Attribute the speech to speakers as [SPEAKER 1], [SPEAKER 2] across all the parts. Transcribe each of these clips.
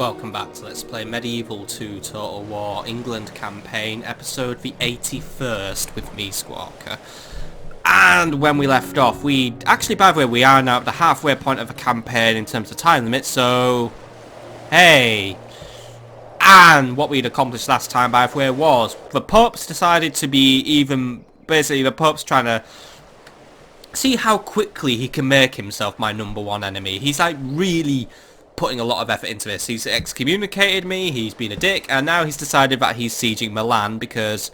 [SPEAKER 1] Welcome back to Let's Play Medieval 2 Total War England Campaign, episode the 81st with me, Squawker. And when we left off, actually, by the way, we are now at the halfway point of a campaign in terms of time limit, so... Hey! And what we'd accomplished last time, by the way, was the Pope's decided to be even... Basically, the Pope's trying to see how quickly he can make himself my #1 enemy. He's like really putting a lot of effort into this. He's excommunicated me, he's been a dick, and now he's decided that he's sieging Milan because,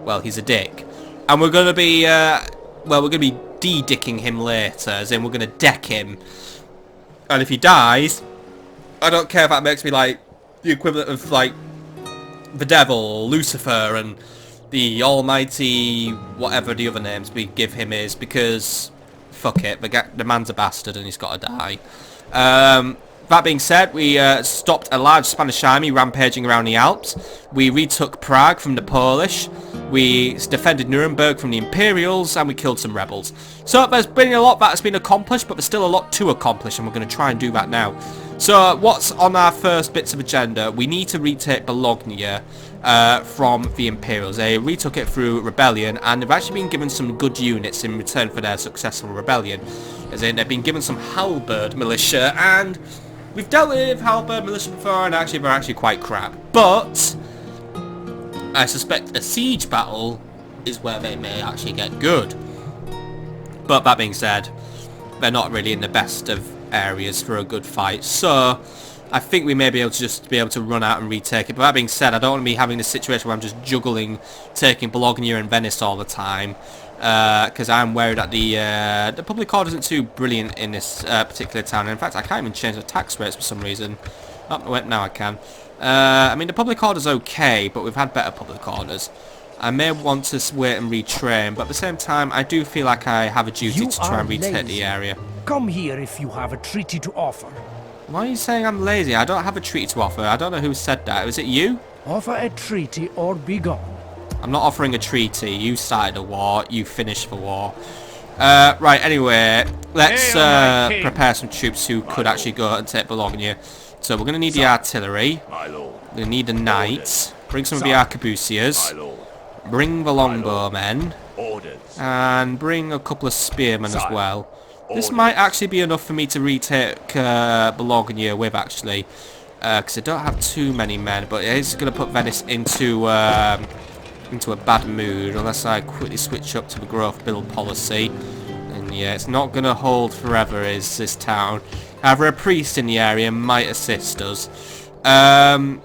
[SPEAKER 1] well, he's a dick. And we're going to be, we're going to be de-dicking him later, as in we're going to deck him. And if he dies, I don't care if that makes me like the equivalent of like the devil, Lucifer, and the almighty, whatever the other names we give him is, because fuck it, the man's a bastard and he's got to die. That being said, we stopped a large Spanish army rampaging around the Alps. We retook Prague from the Polish. We defended Nuremberg from the Imperials, and we killed some rebels. So there's been a lot that's been accomplished, but there's still a lot to accomplish, and we're going to try and do that now. So what's on our first bits of agenda? We need to retake Bologna from the Imperials. They retook it through rebellion, and they've actually been given some good units in return for their successful rebellion. As in, they've been given some halberd militia, and we've dealt with halberd militia before, and actually they're actually quite crap. But I suspect a siege battle is where they may actually get good. But that being said, they're not really in the best of areas for a good fight, so I think we may be able to run out and retake it. But that being said, I don't want to be having this situation where I'm just juggling taking Bologna and Venice all the time, because I'm worried that the public order isn't too brilliant in this particular town. And in fact, I can't even change the tax rates for some reason. Oh wait, now I can. I mean, the public order's okay, but we've had better public orders. I may want to wait and retrain, but at the same time, I do feel like I have a duty to try and retake the area.
[SPEAKER 2] Come here if you have a treaty to offer.
[SPEAKER 1] Why are you saying I'm lazy? I don't have a treaty to offer. I don't know who said that. Was it you?
[SPEAKER 2] Offer a treaty or be gone.
[SPEAKER 1] I'm not offering a treaty. You started a war. You finished the war. Right, anyway, let's prepare some troops who could actually go and take Bologna. So we're going to need the artillery. We're going to need the knights. Bring some of the arquebusiers. Bring the longbowmen. And bring a couple of spearmen as well. This might actually be enough for me to retake Bologna with, actually. Because I don't have too many men, but it is going to put Venice into a bad mood unless I quickly switch up to the growth build policy. And yeah, it's not going to hold forever, is this town. However, a priest in the area might assist us. But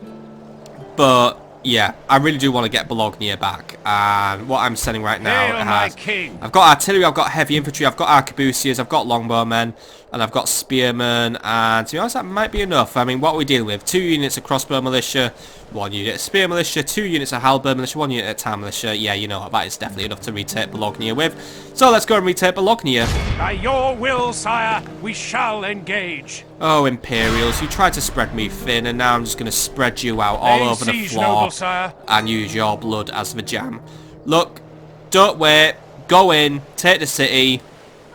[SPEAKER 1] yeah, I really do want to get Bologna back. And what I'm sending right now has... I've got artillery, I've got heavy infantry, I've got arquebusiers, I've got longbowmen, and I've got spearmen. And to be honest, that might be enough. I mean, what are we dealing with? 2 units of crossbow militia, 1 unit of spear militia, 2 units of halberd militia, 1 unit of town militia. Yeah, you know what, that is definitely enough to retake Bologna with. So let's go and retake Bologna.
[SPEAKER 3] By your will, sire, we shall engage.
[SPEAKER 1] Oh, Imperials, you tried to spread me thin, and now I'm just going to spread you out all over the floor,
[SPEAKER 3] noble sire,
[SPEAKER 1] and use your blood as the jam. Look, don't wait, go in, take the city.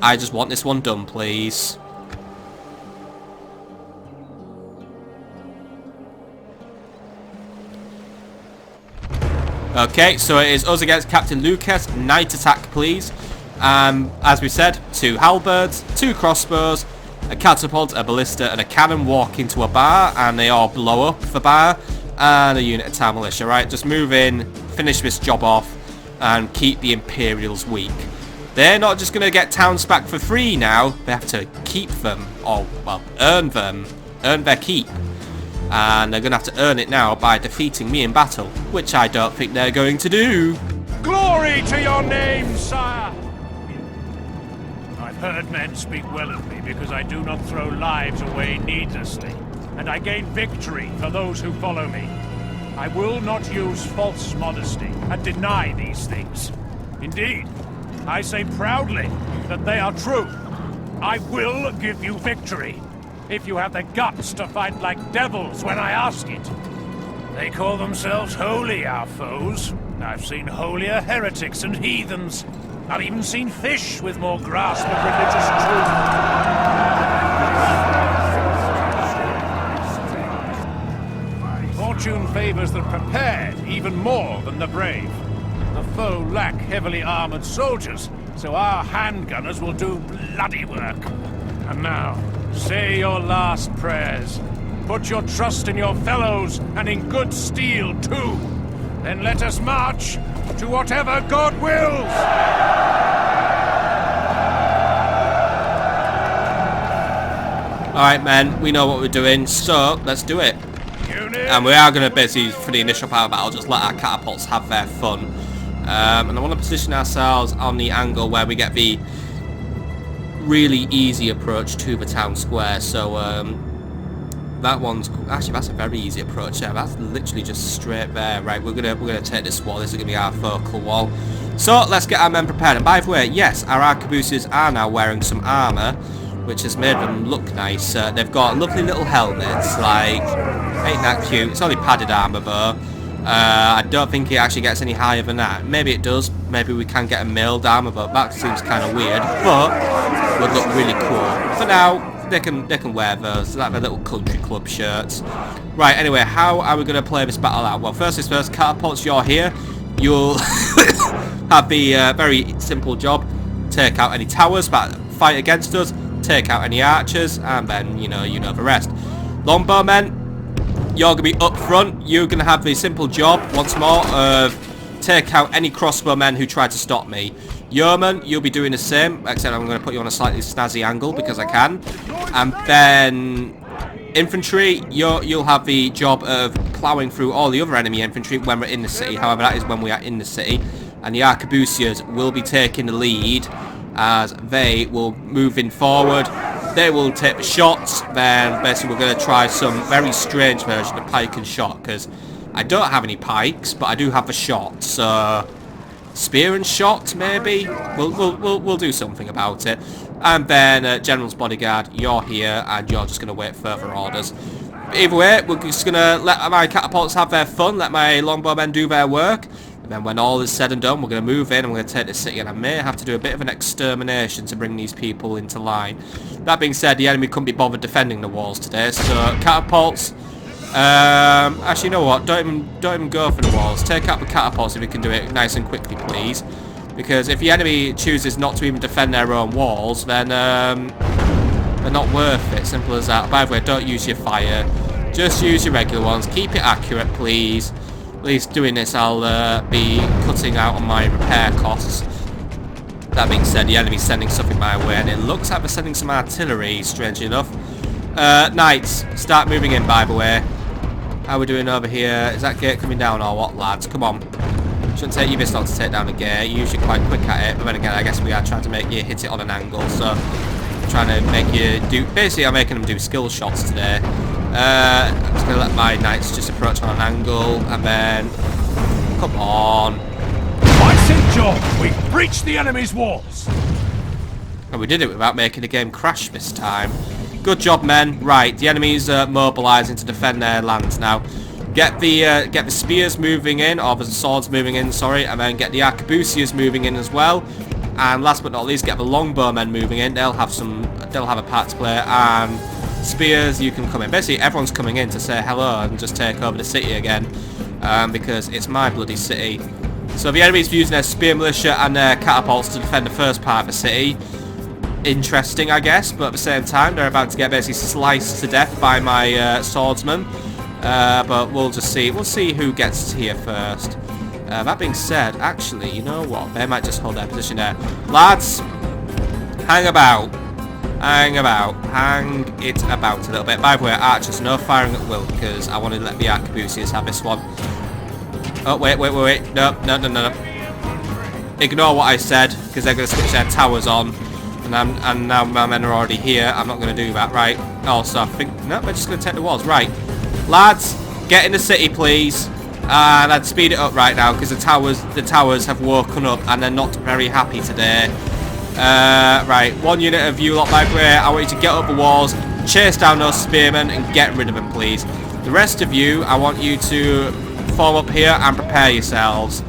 [SPEAKER 1] I just want this one done, please. Okay, so it is us against Captain Lucas. Knight attack, please. As we said, 2 halberds, 2 crossbows, a catapult, a ballista, and a cannon walk into a bar, and they all blow up the bar, and a unit of town militia. Right, just move in, finish this job off, and keep the Imperials weak. They're not just going to get towns back for free now. They have to keep them, or, well, earn them, earn their keep. And they're going to have to earn it now by defeating me in battle, which I don't think they're going to do.
[SPEAKER 3] Glory to your name, sire! I've heard men speak well of me because I do not throw lives away needlessly, and I gain victory for those who follow me. I will not use false modesty and deny these things. Indeed, I say proudly that they are true. I will give you victory, if you have the guts to fight like devils when I ask it. They call themselves holy, our foes. I've seen holier heretics and heathens. I've even seen fish with more grasp of religious truth. Fortune favors the prepared even more than the brave. The foe lack heavily armored soldiers, so our handgunners will do bloody work. And now, say your last prayers. Put your trust in your fellows and in good steel too. Then let us march to whatever God wills.
[SPEAKER 1] Alright, men, we know what we're doing, so let's do it. And we are going to basically, for the initial power battle, just let our catapults have their fun. And I want to position ourselves on the angle where we get the really easy approach to the town square. So that one's actually, that's a very easy approach. Yeah, that's literally just straight there. Right, we're gonna take this wall. This is gonna be our focal wall. So let's get our men prepared. And by the way, yes, our arquebusiers are now wearing some armor, which has made them look nice. They've got lovely little helmets. Like, ain't that cute? It's only padded armor though. I don't think it actually gets any higher than that. Maybe it does. Maybe we can get a mailed armor, but that seems kind of weird. But would look really cool. For now, they can wear those, like their little country club shirts. Right. Anyway, how are we going to play this battle out? Well, first things first. Catapults, you're here. You'll have the very simple job: take out any towers that fight against us, take out any archers, and then you know the rest. Longbowmen, you're going to be up front. You're going to have the simple job, once more, of take out any crossbowmen who try to stop me. Yeoman, you'll be doing the same, except I'm going to put you on a slightly snazzy angle because I can. And then infantry, you'll have the job of ploughing through all the other enemy infantry when we're in the city. However, that is when we are in the city. And the arquebusiers will be taking the lead as they will move in forward. They will take the shots. Then basically we're going to try some very strange version of pike and shot, because I don't have any pikes, but I do have the shot. So spear and shot, maybe. We'll do something about it. And then General's bodyguard, you're here, and you're just going to wait further orders. Either way, we're just going to let my catapults have their fun, let my longbowmen do their work. And then when all is said and done, we're going to move in and we're going to take the city. And I may have to do a bit of an extermination to bring these people into line. That being said, the enemy couldn't be bothered defending the walls today. So catapults. Actually, you know what? Don't even go for the walls. Take out the catapults if you can do it nice and quickly, please. Because if the enemy chooses not to even defend their own walls, then they're not worth it. Simple as that. By the way, don't use your fire. Just use your regular ones. Keep it accurate, please. At least doing this, I'll be cutting out on my repair costs. That being said, the enemy's sending something my way, and it looks like they're sending some artillery, strangely enough. Knights, start moving in, by the way. How are we doing over here? Is that gate coming down or what, lads? Come on. Shouldn't take you this long to take down a gate. You're usually quite quick at it, but then again, I guess we are trying to make you hit it on an angle, so I'm trying to make you do... Basically, I'm making them do skill shots today. I'm just going to let my knights just approach on an angle, and then... Come on.
[SPEAKER 3] By St. John, we've breached the enemy's walls.
[SPEAKER 1] And we did it without making the game crash this time. Good job, men. Right, the enemy's mobilising to defend their lands now. Get the spears moving in, or the swords moving in, sorry, and then get the arquebusiers moving in as well. And last but not least, get the longbowmen moving in. They'll have a part to play. And spears, you can come in. Basically, everyone's coming in to say hello and just take over the city again, because it's my bloody city. So the enemy's using their spear militia and their catapults to defend the first part of the city. Interesting, I guess, but at the same time, they're about to get basically sliced to death by my swordsmen. But we'll just see. We'll see who gets here first. That being said, actually, you know what? They might just hold their position there. Lads, hang about. Hang about. Hang it about a little bit. By the way, archers, no firing at will, because I wanted to let the arquebusiers have this one. Oh, wait. No. Ignore what I said, because they're going to switch their towers on. And now my men are already here. I'm not going to do that, right? Also, I think... No, we're just going to take the walls. Right. Lads, get in the city, please. And I'd speed it up right now, because the towers have woken up, and they're not very happy today. Right. One unit of you lot, by the way, I want you to get up the walls, chase down those spearmen, and get rid of them, please. The rest of you, I want you to form up here and prepare yourselves.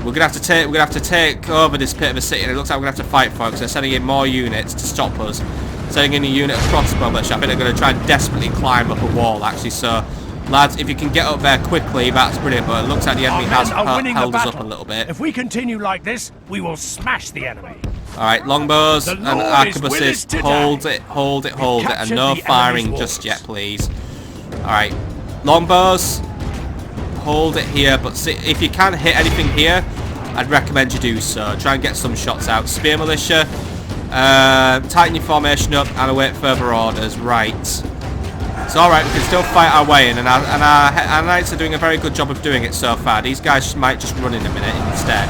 [SPEAKER 1] We're gonna have to take over this bit of a city, and it looks like we're gonna have to fight for it, because they're sending in more units to stop us. Sending in a unit of crossbowmen. I think they're gonna try and desperately climb up a wall, actually. So Lads, if you can get up there quickly, that's brilliant, but it looks like the enemy has held us up a
[SPEAKER 2] battle.
[SPEAKER 1] little bit.
[SPEAKER 2] If we continue like this, we will smash the enemy.
[SPEAKER 1] Alright, longbows and arquebuses, hold it,
[SPEAKER 2] We've
[SPEAKER 1] and no
[SPEAKER 2] captured the
[SPEAKER 1] firing
[SPEAKER 2] enemy's
[SPEAKER 1] just
[SPEAKER 2] walls.
[SPEAKER 1] yet, please. Alright, longbows, hold it here, but see, if you can hit anything here, I'd recommend you do so. Try and get some shots out. Spear militia, tighten your formation up and await further orders. Right. It's alright, we can still fight our way in, and our knights are doing a very good job of doing it so far. These guys might just run in a minute instead.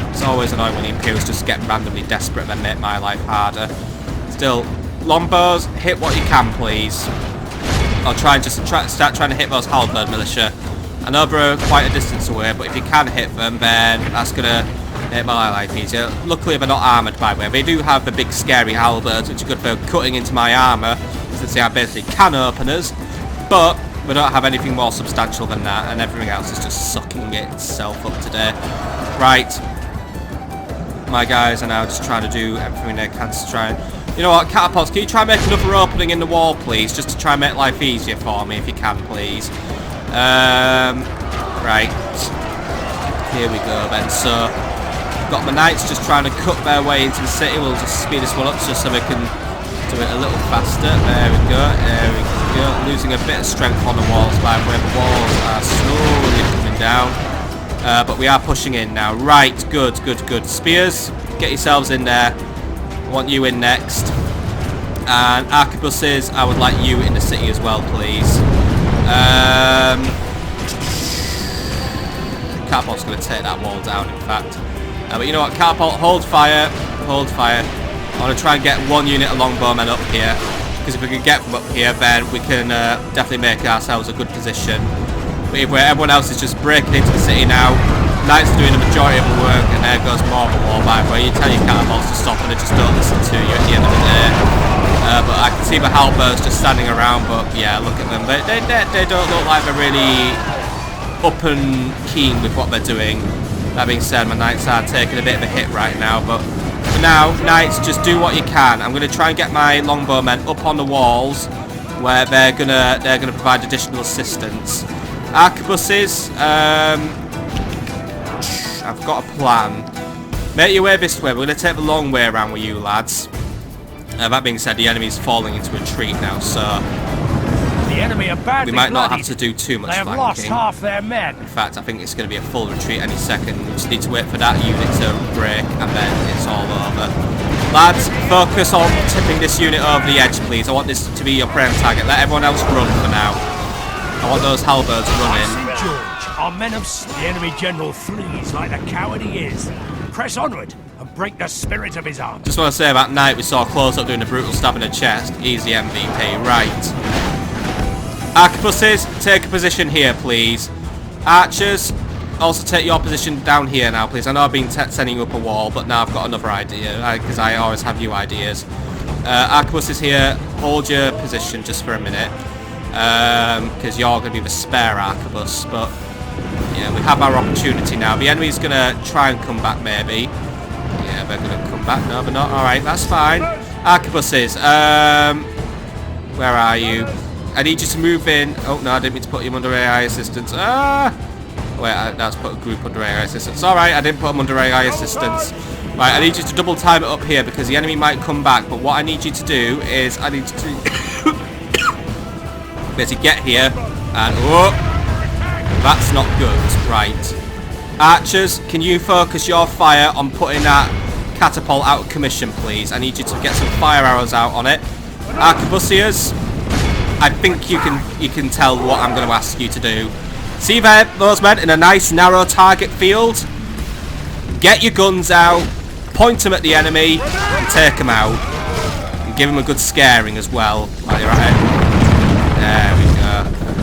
[SPEAKER 1] It's always annoying when the Imperials just get randomly desperate and then make my life harder. Still, longbows, hit what you can, please. I'll try and start trying to hit those halberd militia. I know they're quite a distance away, but if you can hit them, then that's going to make my life easier. Luckily, they're not armoured, by the way. They do have the big, scary halberds, which are good for cutting into my armour, since they are basically can openers. But we don't have anything more substantial than that, and everything else is just sucking itself up today. Right. My guys are now just trying to do everything they can to try and... You know what, catapults, can you try and make another opening in the wall, please? Just to try and make life easier for me, if you can, please. Right. Here we go, then. So, got my knights just trying to cut their way into the city. We'll just speed this one up just so we can do it a little faster. There we go. There we go. Losing a bit of strength on the walls, by the way. The walls are slowly coming down. But we are pushing in now. Right. Good, good, good. Spears, get yourselves in there. I want you in next. And arquebuses, I would like you in the city as well, please. Catapult's going to take that wall down, in fact. But you know what, catapult, hold fire. Hold fire. I want to try and get one unit of longbowmen up here. Because if we can get them up here, then we can definitely make ourselves a good position. But where everyone else is just breaking into the city now, knights are doing the majority of the work, and there goes more of a wall, by the way. You tell your catapults to stop and they just don't listen to you at the end of the day. But I can see the halberds just standing around, but yeah, look at them. They don't look like they're really up and keen with what they're doing. That being said, my knights are taking a bit of a hit right now, but for now, knights, just do what you can. I'm going to try and get my longbowmen up on the walls where they're gonna provide additional assistance. Arquebuses, I've got a plan. Make your way this way. We're going to take the long way around with you, lads. That being said, the enemy's falling into retreat now, so
[SPEAKER 2] The enemy are badly
[SPEAKER 1] we might not have
[SPEAKER 2] bloodied.
[SPEAKER 1] to do too much
[SPEAKER 2] They have
[SPEAKER 1] flanking.
[SPEAKER 2] lost half their men.
[SPEAKER 1] In fact, I think it's going to be a full retreat any second. We just need to wait for that unit to break, and then it's all over. Lads, focus on tipping this unit over the edge, please. I want this to be your prime target. Let everyone else run for now. I want those halberds running.
[SPEAKER 2] St. George, our men of the enemy general flees like the coward he is. Press onward and break the spirit of his army.
[SPEAKER 1] Just want to say that night we saw close up doing a brutal stab in the chest. Easy MVP, right. Arquebuses, take a position here, please. Archers, also take your position down here now, please. I know I've been sending you up a wall, but now I've got another idea, because I always have new ideas. Arquebuses here, hold your position just for a minute, because you're going to be the spare arquebus, but yeah, we have our opportunity now. The enemy's going to try and come back, maybe. Yeah, they're going to come back. No, they're not. Alright, that's fine. Arquebuses, where are you? I need you to move in. Oh, no, I didn't mean to put him under AI assistance. Wait, that's put a group under AI assistance. Alright, I didn't put him under AI assistance. Right, I need you to double time it up here because the enemy might come back. But what I need you to do is I need you to basically get here and... Oh, that's not good. Right. Archers, can you focus your fire on putting that catapult out of commission, please? I need you to get some fire arrows out on it. Arquebusiers, I think you can tell what I'm going to ask you to do. See there, those men in a nice narrow target field? Get your guns out, point them at the enemy, and take them out. And give them a good scaring as well while you're at it. There we go.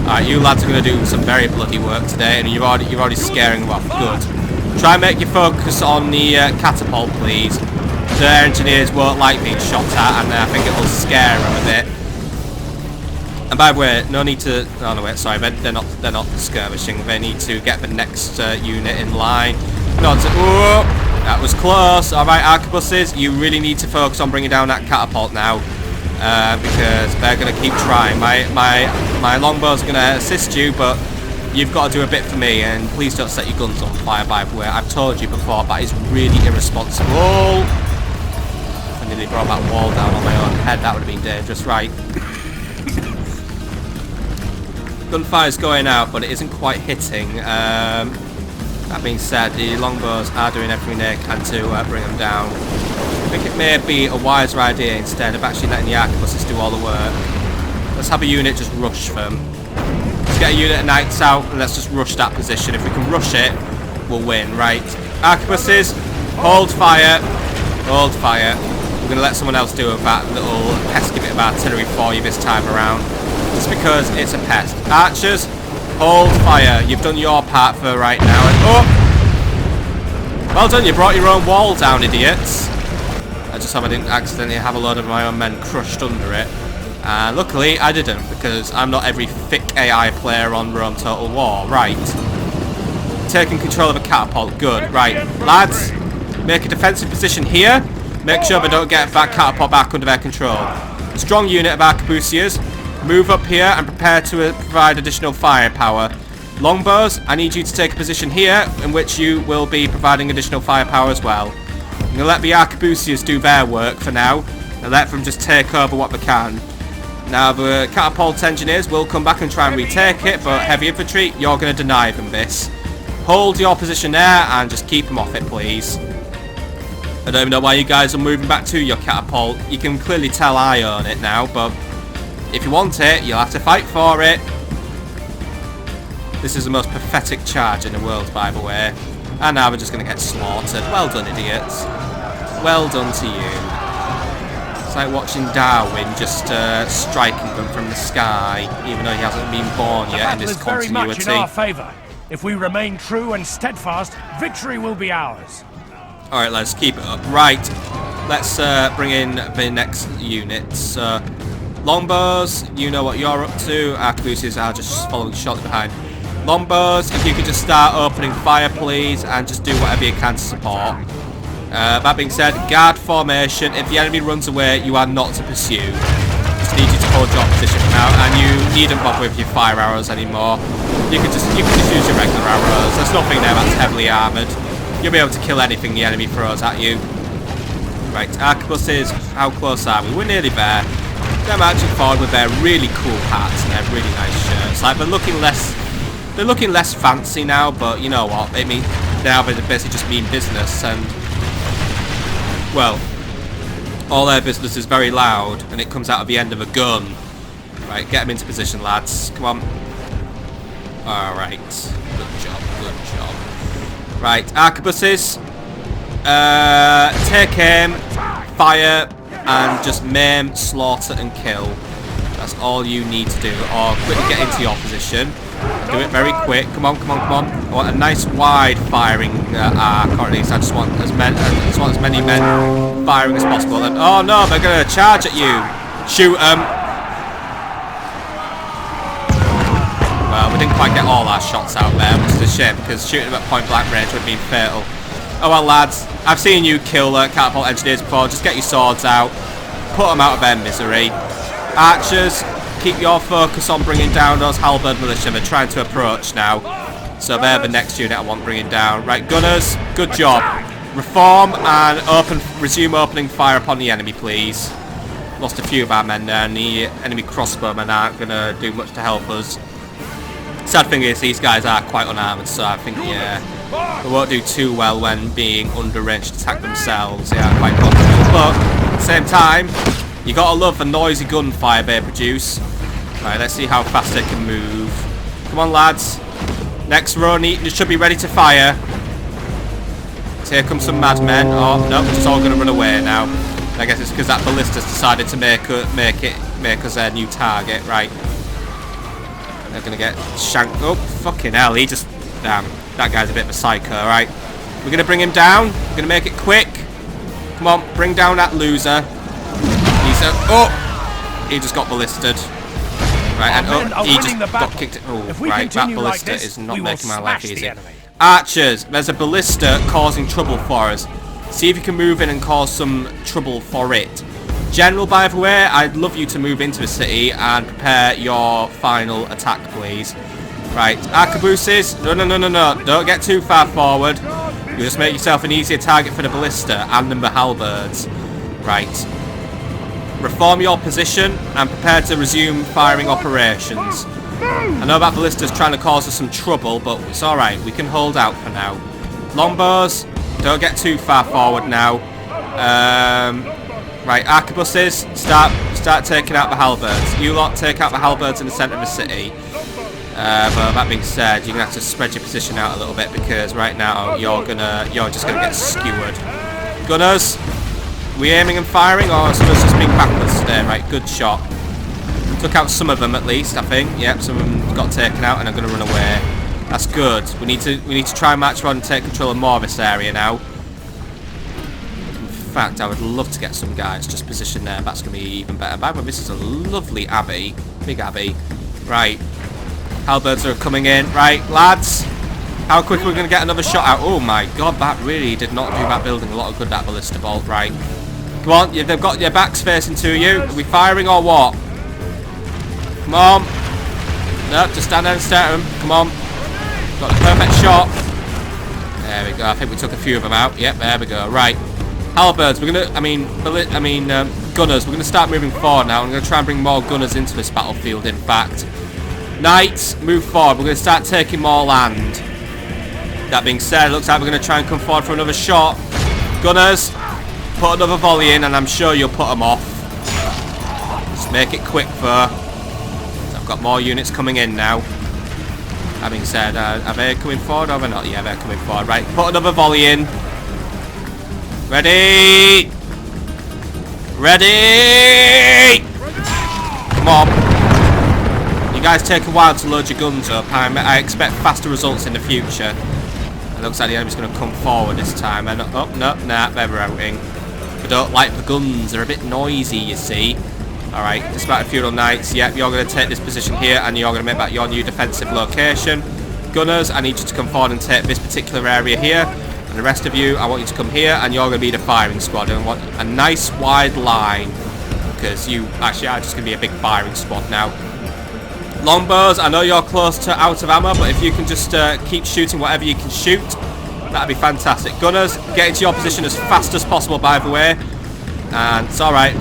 [SPEAKER 1] Alright, you lads are going to do some very bloody work today, and you're already scaring them off. Good. Try and make your focus on the catapult, please. Their engineers won't like being shot at, and I think it will scare them a bit. And by the way, no need to... Oh no, wait, sorry, they're not skirmishing. They need to get the next unit in line. Oh, that was close. Alright, arquebuses, you really need to focus on bringing down that catapult now. because they're going to keep trying. My longbows are going to assist you, but you've got to do a bit for me, and please don't set your guns on fire, by the way. I've told you before, that is really irresponsible. I nearly brought that wall down on my own head. That would have been dangerous. Right. Gunfire's going out, but it isn't quite hitting. That being said, the longbows are doing everything they can to bring them down. I think it may be a wiser idea, instead of actually letting the arquebuses do all the work, let's have a unit just rush them. Let's get a unit of knights out and let's just rush that position. If we can rush it, we'll win. Right, arquebuses, hold fire, hold fire. We're going to let someone else do that little pesky bit of artillery for you this time around, just because it's a pest. Archers, hold fire. You've done your part for right now. And, oh! Well done, you brought your own wall down, idiots. I just hope I didn't accidentally have a load of my own men crushed under it. And luckily, I didn't, because I'm not every thick AI player on Rome Total War. Right. Taking control of a catapult. Good. Right. Lads, make a defensive position here. Make sure they don't get that catapult back under their control. Strong unit of arquebusiers. Move up here and prepare to provide additional firepower. Longbows, I need you to take a position here in which you will be providing additional firepower as well. I'm going to let the arquebusiers do their work for now and let them just take over what they can. Now the catapult engineers will come back and try and retake it, but heavy infantry, you're going to deny them this. Hold your position there and just keep them off it, please. I don't even know why you guys are moving back to your catapult. You can clearly tell I own it now, but if you want it, you'll have to fight for it. This is the most pathetic charge in the world, by the way. And now we're just going to get slaughtered. Well done, idiots. Well done to you. It's like watching Darwin just striking them from the sky, even though he hasn't been born yet in this continuity.
[SPEAKER 2] Very much in our favour. If we remain true and steadfast, victory will be ours.
[SPEAKER 1] Alright, let's keep it up. Right, let's bring in the next units. Longbows, you know what you're up to. Arquebusiers are just following shortly behind. Longbows, if you could just start opening fire, please, and just do whatever you can to support. That being said, guard formation. If the enemy runs away, you are not to pursue. Just need you to hold your position for now, and you needn't bother with your fire arrows anymore. You can just use your regular arrows. There's nothing there that's heavily armoured. You'll be able to kill anything the enemy throws at you. Right, arquebuses, how close are we? We're nearly there. They're marching forward with their really cool hats and their really nice shirts. Like, they're looking less fancy now, but you know what? I mean, now they basically just mean business, and well, all their business is very loud, and it comes out of the end of a gun. Right, get them into position, lads. Come on. Alright. Good job, good job. Right, arquebuses. Take aim, fire, and just maim, slaughter, and kill. That's all you need to do. Or quickly get into your position. Do it very quick. Come on, come on, come on. I want a nice wide firing arc, or at least I just want as many men firing as possible. And oh no, they're going to charge at you. Shoot them. Well, we didn't quite get all our shots out there, which is a shame, because shooting them at point blank range would have been fatal. Oh well, lads, I've seen you kill catapult engineers before. Just get your swords out. Put them out of their misery. Archers, keep your focus on bringing down those halberd militia. They're trying to approach now. So they're the next unit I want bringing down. Right, gunners, good job. Reform and resume opening fire upon the enemy, please. Lost a few of our men there, and the enemy crossbowmen aren't going to do much to help us. Sad thing is, these guys are quite unarmoured, so I think, yeah, they won't do too well when being under range to attack themselves. They are quite vulnerable, but at the same time, you gotta love the noisy gunfire they produce. Right, let's see how fast they can move. Come on, lads. Next row should be ready to fire. So here come some madmen. Oh no, it's all gonna run away now. I guess it's because that ballista's decided to make us their new target. Right. They're gonna get shanked. Oh, fucking hell! He just, damn, that guy's a bit of a psycho. Right. We're gonna bring him down. We're gonna make it quick. Come on, bring down that loser. Oh! He just got ballisted. Right, and oh, he just got kicked. Oh, right, that ballista is not making my life easy. Archers, there's a ballista causing trouble for us. See if you can move in and cause some trouble for it. General, by the way, I'd love you to move into the city and prepare your final attack, please. Right, arquebuses, no, don't get too far forward. You just make yourself an easier target for the ballista and the halberds. Right. Reform your position and prepare to resume firing operations. I know that ballista's trying to cause us some trouble, but it's alright, we can hold out for now. Longbows, don't get too far forward now. Right, arquebuses, start taking out the halberds. You lot take out the halberds in the centre of the city. But that being said, you're gonna have to spread your position out a little bit because right now you're just gonna get skewered. Gunners, we aiming and firing, or is us just being backwards today? Right, good shot. Took out some of them at least, I think. Yep, some of them got taken out and are gonna run away. That's good. We need to try and march on and take control of more of this area now. In fact, I would love to get some guys just positioned there. That's gonna be even better. By the way, this is a lovely abbey, big abbey. Right. Halberds are coming in. Right, lads. How quick are we going to get another shot out? Oh my god, that really did not do that building a lot of good, that ballista bolt. Right. Come on, they've got your backs facing to you. Are we firing or what? Come on. Nope, just stand there and stare at them. Come on. Got the perfect shot. There we go. I think we took a few of them out. Yep, there we go. Right. Halberds, we're going to... gunners, we're going to start moving forward now. I'm going to try and bring more gunners into this battlefield, in fact. Knights, move forward. We're going to start taking more land. That being said, it looks like we're going to try and come forward for another shot. Gunners, put another volley in and I'm sure you'll put them off. Just make it quick though. I've got more units coming in now. That being said, are they coming forward or are they not? Yeah, they're coming forward. Right, put another volley in. Ready! Ready! Come on. You guys take a while to load your guns up. I expect faster results in the future. It looks like the enemy's going to come forward this time. And oh, no, nah, they're routing. I don't like the guns. They're a bit noisy, you see. Alright, dismounted feudal knights. Yep, you're going to take this position here and you're going to make that your new defensive location. Gunners, I need you to come forward and take this particular area here. And the rest of you, I want you to come here and you're going to be the firing squad. And I want a nice wide line. Because you actually are just going to be a big firing squad now. Longbows, I know you're close to out of ammo, but if you can just keep shooting whatever you can shoot, that'd be fantastic. Gunners, get into your position as fast as possible, by the way. And it's alright,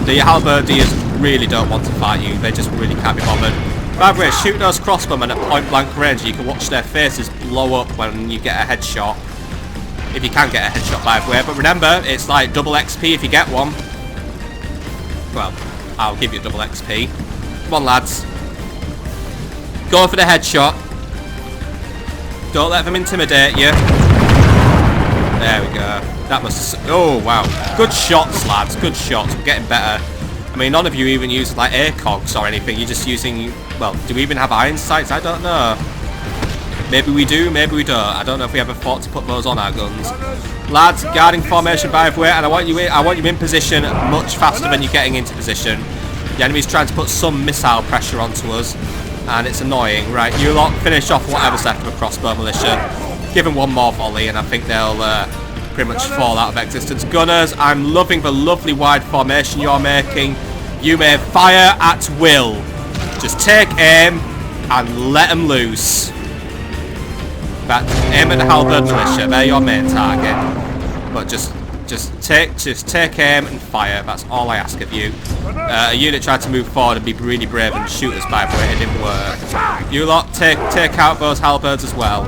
[SPEAKER 1] the halberdiers really don't want to fight you, they just really can't be bothered. By the way, shoot those crossbowmen at point blank range, you can watch their faces blow up when you get a headshot. If you can get a headshot, by the way, but remember, it's like double XP if you get one. Well, I'll give you double XP. Come on, lads. Go for the headshot. Don't let them intimidate you. There we go. That was... Oh, wow. Good shots, lads. Good shots. We're getting better. I mean, none of you even use, like, ACOGs or anything. You're just using... Well, do we even have iron sights? I don't know. Maybe we do, maybe we don't. I don't know if we ever thought to put those on our guns. Lads, guarding formation by the way, and I want you in position much faster than you're getting into position. The enemy's trying to put some missile pressure onto us. And it's annoying. Right, you lot finish off whatever's left of a crossbow militia. Give them one more volley and I think they'll pretty much fall out of existence. Gunners, I'm loving the lovely wide formation you're making. You may fire at will. Just take aim and let them loose. But aim at the halberd militia. They're your main target. But just take aim and fire. That's all I ask of you. A unit tried to move forward and be really brave and shoot us, by the way. It didn't work. You lot, take out those halberds as well.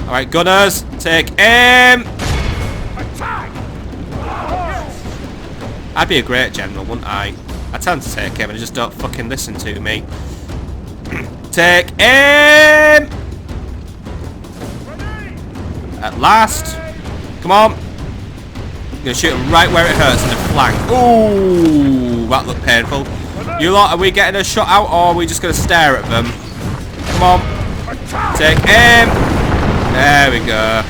[SPEAKER 1] Alright, gunners, take aim! I'd be a great general, wouldn't I? I tend to take aim and they just don't fucking listen to me. Take aim! At last. Come on. Gonna shoot him right where it hurts in the flank. Ooh, that looked painful. You lot, are we getting a shot out or are we just gonna stare at them? Come on. Take aim. There we go.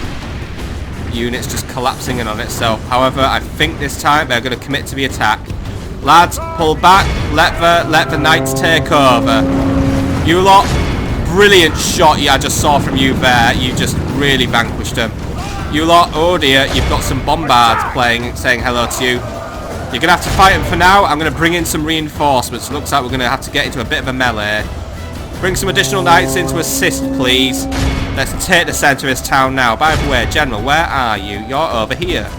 [SPEAKER 1] Unit's just collapsing in on itself. However, I think this time they're gonna commit to the attack. Lads, pull back. Let the knights take over. You lot, brilliant shot I just saw from you there. You just really vanquished them. You lot, oh dear, you've got some bombards playing, saying hello to you. You're going to have to fight them for now. I'm going to bring in some reinforcements. Looks like we're going to have to get into a bit of a melee. Bring some additional knights in to assist, please. Let's take the centre of this town now. By the way, General, where are you? You're over here.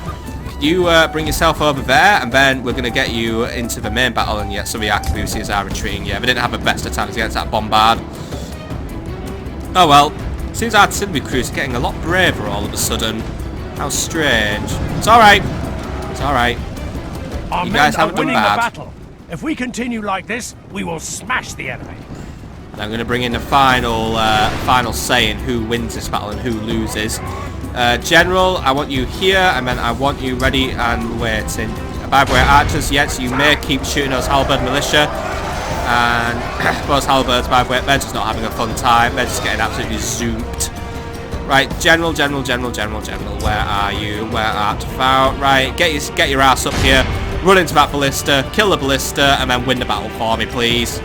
[SPEAKER 1] Could you bring yourself over there? And then we're going to get you into the main battle. And yet some of the arquebusiers are retreating. Yeah, they didn't have the best of times against that bombard. Oh well. Seems our artillery crews are getting a lot braver all of a sudden. How strange. It's alright. It's alright.
[SPEAKER 2] Our
[SPEAKER 1] You
[SPEAKER 2] men
[SPEAKER 1] guys
[SPEAKER 2] are
[SPEAKER 1] haven't done
[SPEAKER 2] winning the
[SPEAKER 1] bad.
[SPEAKER 2] battle. If we continue like this, we will smash the enemy.
[SPEAKER 1] And I'm going to bring in the final say in who wins this battle and who loses. General, I want you here, and then I want you ready and waiting. By the way, archers, yes, you may keep shooting those halberd militia. And those halberds, by the way, they're just not having a fun time. They're just getting absolutely zoomed. Right, General, where are you? Where art thou? Right, get your ass up here. Run into that ballista, kill the ballista, and then win the battle for me, please.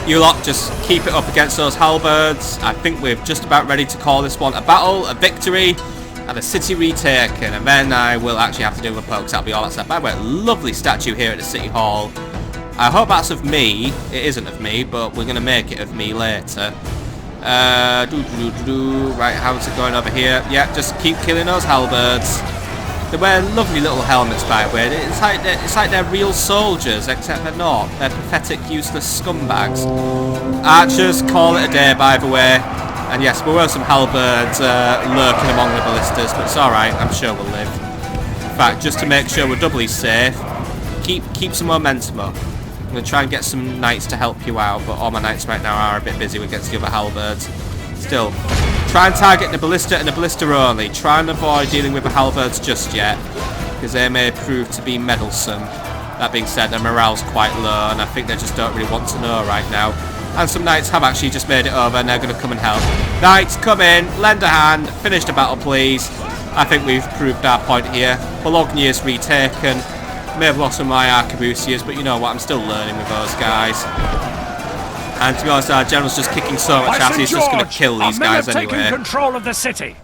[SPEAKER 1] You lot just keep it up against those halberds. I think we're just about ready to call this one a battle, a victory, and a city retaken. And then I will actually have to do a poke. That'll be all that's said. By the way, lovely statue here at the City Hall. I hope that's of me. It isn't of me, but we're going to make it of me later. Right, how's it going over here? Yeah, just keep killing those halberds. They wear lovely little helmets, by the way. It's like they're real soldiers, except they're not. They're pathetic, useless scumbags. Archers, call it a day, by the way. And yes, there were some halberds lurking among the ballistas, but it's alright. I'm sure we'll live. In fact, just to make sure we're doubly safe, keep some momentum up. I'm going to try and get some knights to help you out, but all my knights right now are a bit busy against the other halberds. Still, try and target the ballista and the ballista only. Try and avoid dealing with the halberds just yet, because they may prove to be meddlesome. That being said, their morale's quite low, and I think they just don't really want to know right now. And some knights have actually just made it over, and they're going to come and help. Knights, come in, lend a hand, finish the battle, please. I think we've proved our point here. Bologna is retaken. May have lost some of my arquebusiers, but you know what, I'm still learning with those guys. And to be honest, our general's just kicking so much ass, he's just going to kill these guys anyway.
[SPEAKER 2] Taken control of the city.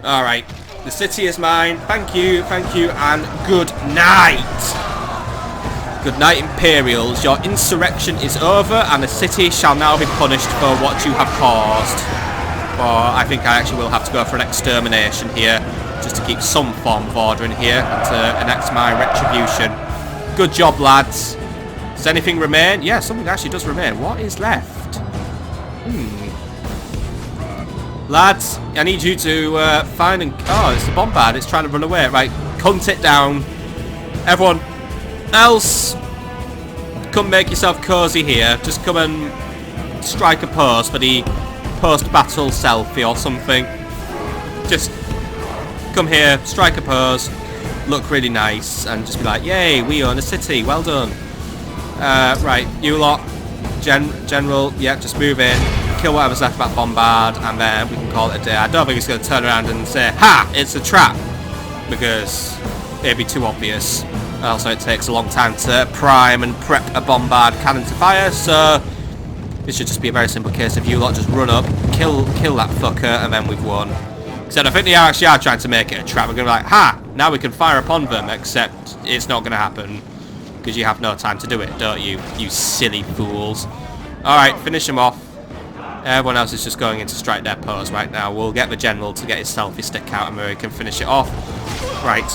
[SPEAKER 1] Alright, the city is mine. Thank you, and good night. Good night, Imperials. Your insurrection is over, and the city shall now be punished for what you have caused. Or I think I actually will have to go for an extermination here, just to keep some form of order in here, and to enact my retribution. Good job, lads. Does anything remain? Yeah, something actually does remain. What is left? Lads, I need you to find and... Oh, it's the bombard. It's trying to run away. Right, hunt it down. Everyone else, come make yourself cozy here. Just come and strike a pose for the post-battle selfie or something. Just come here, strike a pose, look really nice, and just be like, yay, we own a city, well done. Right, you lot, General, yeah, just move in, kill whatever's left of that bombard, and then we can call it a day. I don't think it's going to turn around and say, ha, it's a trap, because it'd be too obvious. Also, it takes a long time to prime and prep a bombard cannon to fire, so this should just be a very simple case of you lot just run up, kill that fucker, and then we've won. Except I think they actually are trying to make it a trap. We're going to be like, ha, now we can fire upon them, except it's not going to happen. Because you have no time to do it, don't you? You silly fools. Alright, finish them off. Everyone else is just going in to strike their pose right now. We'll get the general to get his selfie stick out and we can finish it off. Right.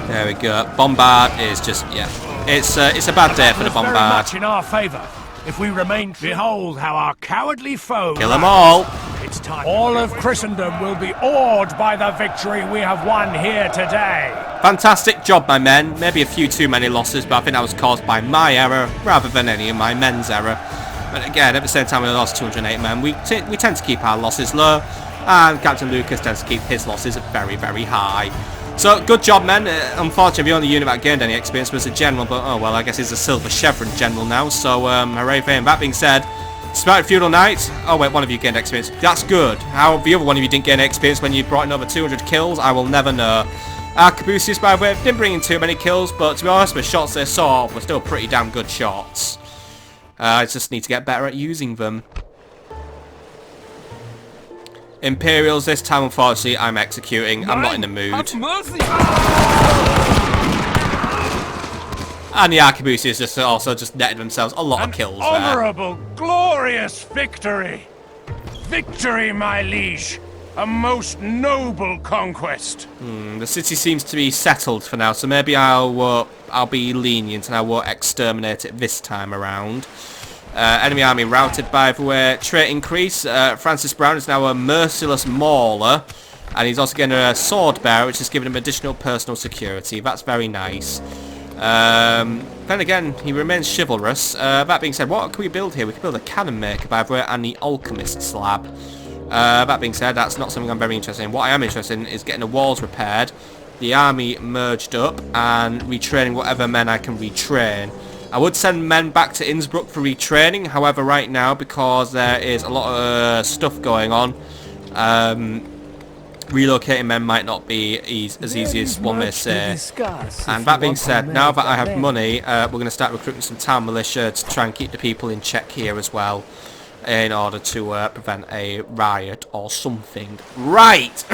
[SPEAKER 1] There we go. Bombard is just, yeah. It's a bad day for the bombard.
[SPEAKER 2] Very much in our favour. If we remain, behold how our cowardly foe...
[SPEAKER 1] Kill them all.
[SPEAKER 2] It's time. All of Christendom will be awed by the victory we have won here today.
[SPEAKER 1] Fantastic job, my men. Maybe a few too many losses, but I think that was caused by my error rather than any of my men's error. But again, at the same time we lost 208 men, we tend to keep our losses low, and Captain Lucas tends to keep his losses very, very high. So, good job, men. Unfortunately, the only unit that gained any experience was a general, but oh well, I guess he's a silver chevron general now, so hooray for him. That being said, Smart Feudal Knight. Oh wait, one of you gained experience. That's good. How the other one of you didn't gain experience when you brought in over 200 kills, I will never know. Arquebusiers, by the way, didn't bring in too many kills, but to be honest, the shots they saw were still pretty damn good shots. I just need to get better at using them. Imperials this time, unfortunately, I'm executing. I'm not in the mood.
[SPEAKER 4] Have mercy!
[SPEAKER 1] And the arquebusiers just also just netted themselves a lot of kills there.
[SPEAKER 3] Honorable, glorious victory! Victory, my liege! A most noble conquest.
[SPEAKER 1] The city seems to be settled for now, so maybe I'll be lenient and I won't exterminate it this time around. Enemy army routed, by the way. Trait increase. Francis Brown is now a merciless mauler, and he's also getting a sword bearer, which is giving him additional personal security. That's very nice. Then again, he remains chivalrous. That being said, what can we build here? We can build a cannon maker, by the way, and the alchemist slab. That being said, that's not something I'm very interested in. What I am interested in is getting the walls repaired, the army merged up, and retraining whatever men I can retrain. I would send men back to Innsbruck for retraining, however right now, because there is a lot of stuff going on, relocating men might not be as easy as one may say. And that being said, now that I have money, we're going to start recruiting some town militia to try and keep the people in check here as well, in order to prevent a riot or something. Right!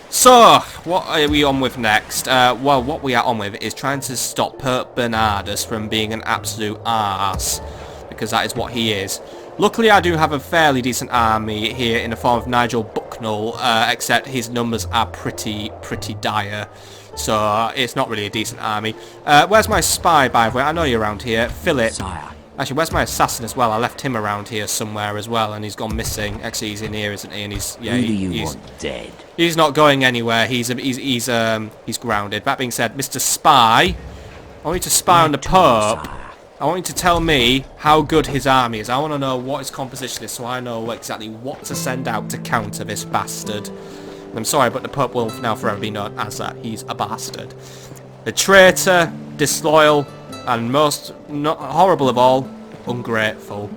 [SPEAKER 1] So, what are we on with next? Well, what we are on with is trying to stop Pope Bernardus from being an absolute arse, because that is what he is. Luckily, I do have a fairly decent army here in the form of Nigel Bucknell, except his numbers are pretty dire, so it's not really a decent army. Where's my spy, by the way? I know you're around here. Philip.
[SPEAKER 4] Sire.
[SPEAKER 1] Actually, where's my assassin as well? I left him around here somewhere as well, and he's gone missing. Actually, he's in here, isn't he? And he's
[SPEAKER 4] want dead?
[SPEAKER 1] He's not going anywhere. He's grounded. That being said, Mr. Spy, I want you to spy on the Pope. I want you to tell me how good his army is. I want to know what his composition is, so I know exactly what to send out to counter this bastard. I'm sorry, but the Pope will now forever be known as that. He's a bastard. A traitor, disloyal, and most horrible of all, ungrateful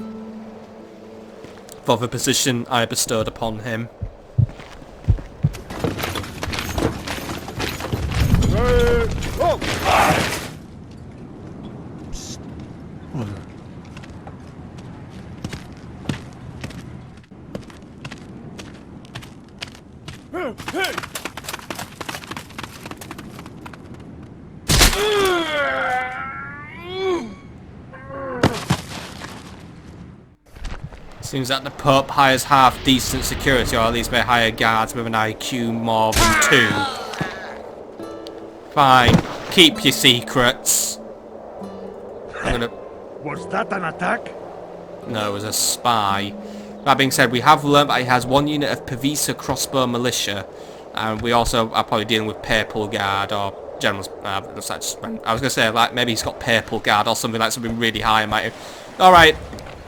[SPEAKER 1] for the position I bestowed upon him. Seems that the Pope hires half decent security, or at least may hire guards with an IQ more than 2. Fine. Keep your secrets.
[SPEAKER 3] Was that an attack?
[SPEAKER 1] No, it was a spy. That being said, we have learned that he has 1 unit of Pavisa crossbow militia, and we also are probably dealing with Papal Guard or generals. I was gonna say, like, maybe he's got Papal Guard or something really high and mighty. Alright,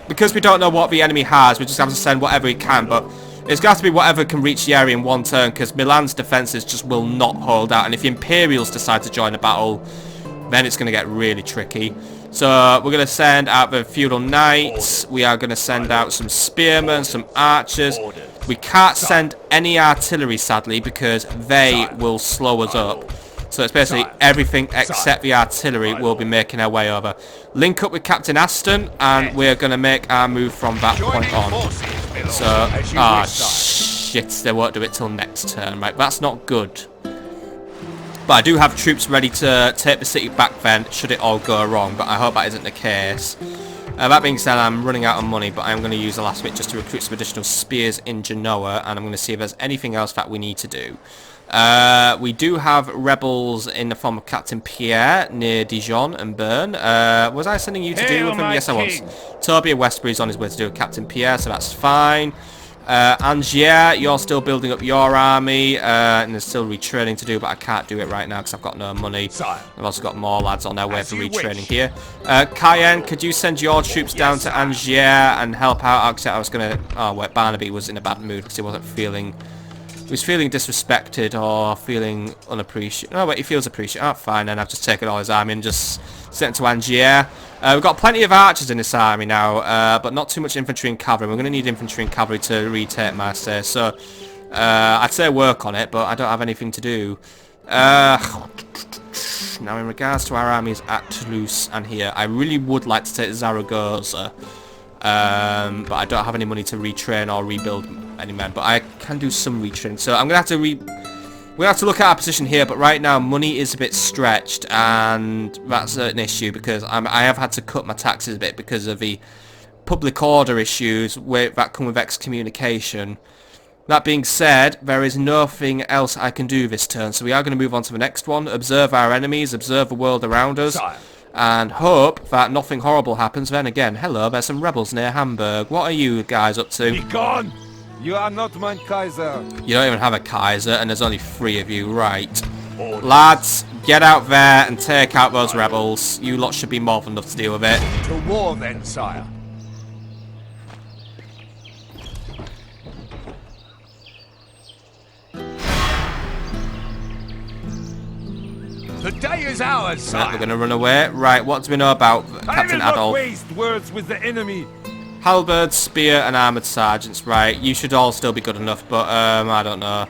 [SPEAKER 1] because we don't know what the enemy has, we just have to send whatever he can, but it's got to be whatever can reach the area in one turn, because Milan's defences just will not hold out, and if the Imperials decide to join the battle, then it's going to get really tricky. So we're going to send out the feudal knights, we are going to send out some spearmen, some archers. We can't send any artillery, sadly, because they will slow us up. So it's basically everything except the artillery will be making our way over. Link up with Captain Aston, and we're going to make our move from that point on. So, shit, they won't do it till next turn, right? That's not good. But I do have troops ready to take the city back then, should it all go wrong, but I hope that isn't the case. That being said, I'm running out of money, but I'm going to use the last bit just to recruit some additional spears in Genoa, and I'm going to see if there's anything else that we need to do. We do have rebels in the form of Captain Pierre near Dijon and Bern. Was I sending you to deal with him? Yes, I was. Toby Westbury's on his way to do with Captain Pierre, so that's fine. Angiers, you're still building up your army, and there's still retraining to do, but I can't do it right now because I've got no money. I've also got more lads on their way for retraining here. Cayenne, could you send your troops down to Angiers and help out? I was going to... Oh, wait, Barnaby was in a bad mood because he wasn't feeling... He was feeling disrespected or feeling unappreciated. Oh, wait, he feels appreciated. Oh, fine, then I've just taken all his army and just sent to Angiers. We've got plenty of archers in this army now, but not too much infantry and cavalry. We're going to need infantry and cavalry to retake Marseille, so I'd say work on it, but I don't have anything to do. Now, in regards to our armies at Toulouse and here, I really would like to take Zaragoza, but I don't have any money to retrain or rebuild any men, but I can do some retraining. So I'm going to have to we're going to have to look at our position here, but right now money is a bit stretched, and that's an issue because I have had to cut my taxes a bit because of the public order issues that come with excommunication. That being said, there is nothing else I can do this turn, so we are going to move on to the next one. Observe our enemies, observe the world around us, and hope that nothing horrible happens. Then again, hello, there's some rebels near Hamburg. What are you guys up to?
[SPEAKER 2] Be gone!
[SPEAKER 4] You are not my Kaiser.
[SPEAKER 1] You don't even have a Kaiser, and there's only 3 of you, right? Lads, get out there and take out those rebels. You lot should be more than enough to deal with it.
[SPEAKER 2] To war then, sire. The day is ours, sire.
[SPEAKER 1] Right, we're going to run away. Right, what do we know about Captain
[SPEAKER 4] I will
[SPEAKER 1] Adolf?
[SPEAKER 4] not waste words with the enemy.
[SPEAKER 1] Halberd, spear, and armoured sergeants. Right, you should all still be good enough, but I don't know.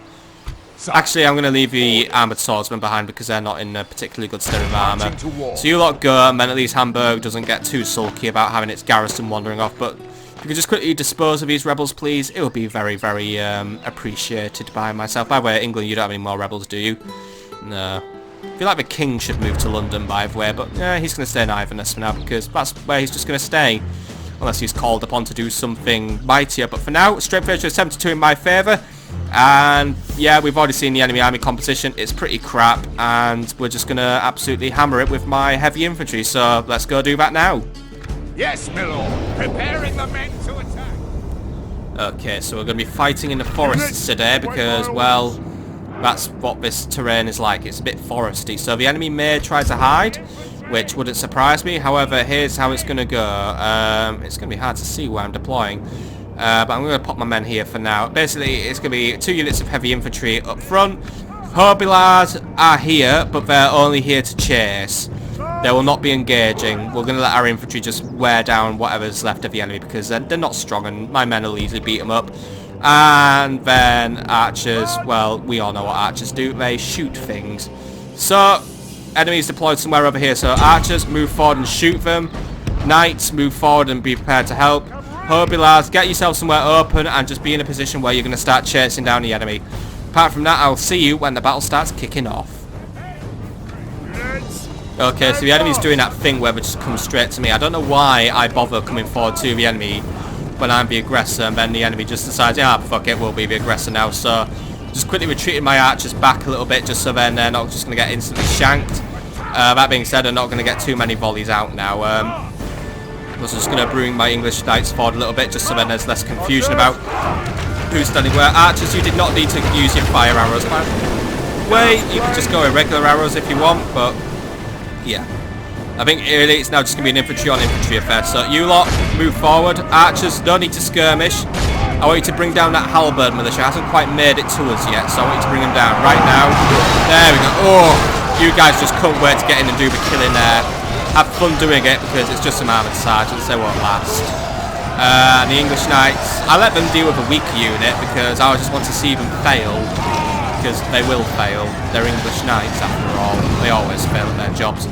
[SPEAKER 1] Actually, I'm going to leave the armoured swordsmen behind because they're not in a particularly good state of armour. So you lot go, and then at least Hamburg doesn't get too sulky about having its garrison wandering off. But if you could just quickly dispose of these rebels, please, it would be very, very appreciated by myself. By the way, England, you don't have any more rebels, do you? No. I feel like the king should move to London, by the way, but yeah, he's going to stay in Iverness for now because that's where he's just going to stay. Unless he's called upon to do something mightier. But for now, strength ratio is 72 in my favour. And yeah, we've already seen the enemy army composition. It's pretty crap. And we're just going to absolutely hammer it with my heavy infantry. So let's go do that now.
[SPEAKER 2] Yes, my lord. Preparing the men to attack.
[SPEAKER 1] Okay, so we're going to be fighting in the forests today because, well, that's what this terrain is like. It's a bit foresty. So the enemy may try to hide, which wouldn't surprise me. However, here's how it's going to go. It's going to be hard to see where I'm deploying. But I'm going to pop my men here for now. Basically, it's going to be 2 units of heavy infantry up front. Hobilars are here, but they're only here to chase. They will not be engaging. We're going to let our infantry just wear down whatever's left of the enemy because they're not strong and my men will easily beat them up. And then archers, well, we all know what archers do. They shoot things. So enemies deployed somewhere over here, so archers, move forward and shoot them. Knights, move forward and be prepared to help. Hobilars, get yourself somewhere open and just be in a position where you're going to start chasing down the enemy. Apart from that, I'll see you when the battle starts kicking off. Okay, so the enemy's doing that thing where they just come straight to me. I don't know why I bother coming forward to the enemy when I'm the aggressor, and then the enemy just decides, yeah, fuck it, we'll be the aggressor now. So just quickly retreating my archers back a little bit just so then they're not just going to get instantly shanked. That being said, I'm not going to get too many volleys out now. I was just going to bring my English knights forward a little bit just so then there's less confusion about who's standing where. Archers, you did not need to use your fire arrows. Wait, you can just go with regular arrows if you want, but yeah. I think really it's now just going to be an infantry on infantry affair. So you lot, move forward. Archers, don't need to skirmish. I want you to bring down that halberd militia. It hasn't quite made it to us yet, so I want you to bring them down right now. There we go. Oh, you guys just couldn't wait to get in and do the killing there. Have fun doing it because it's just some armoured sergeants. They won't last. And the English knights, I let them deal with a weaker unit because I just want to see them fail. Because they will fail. They're English knights after all. They always fail at their jobs.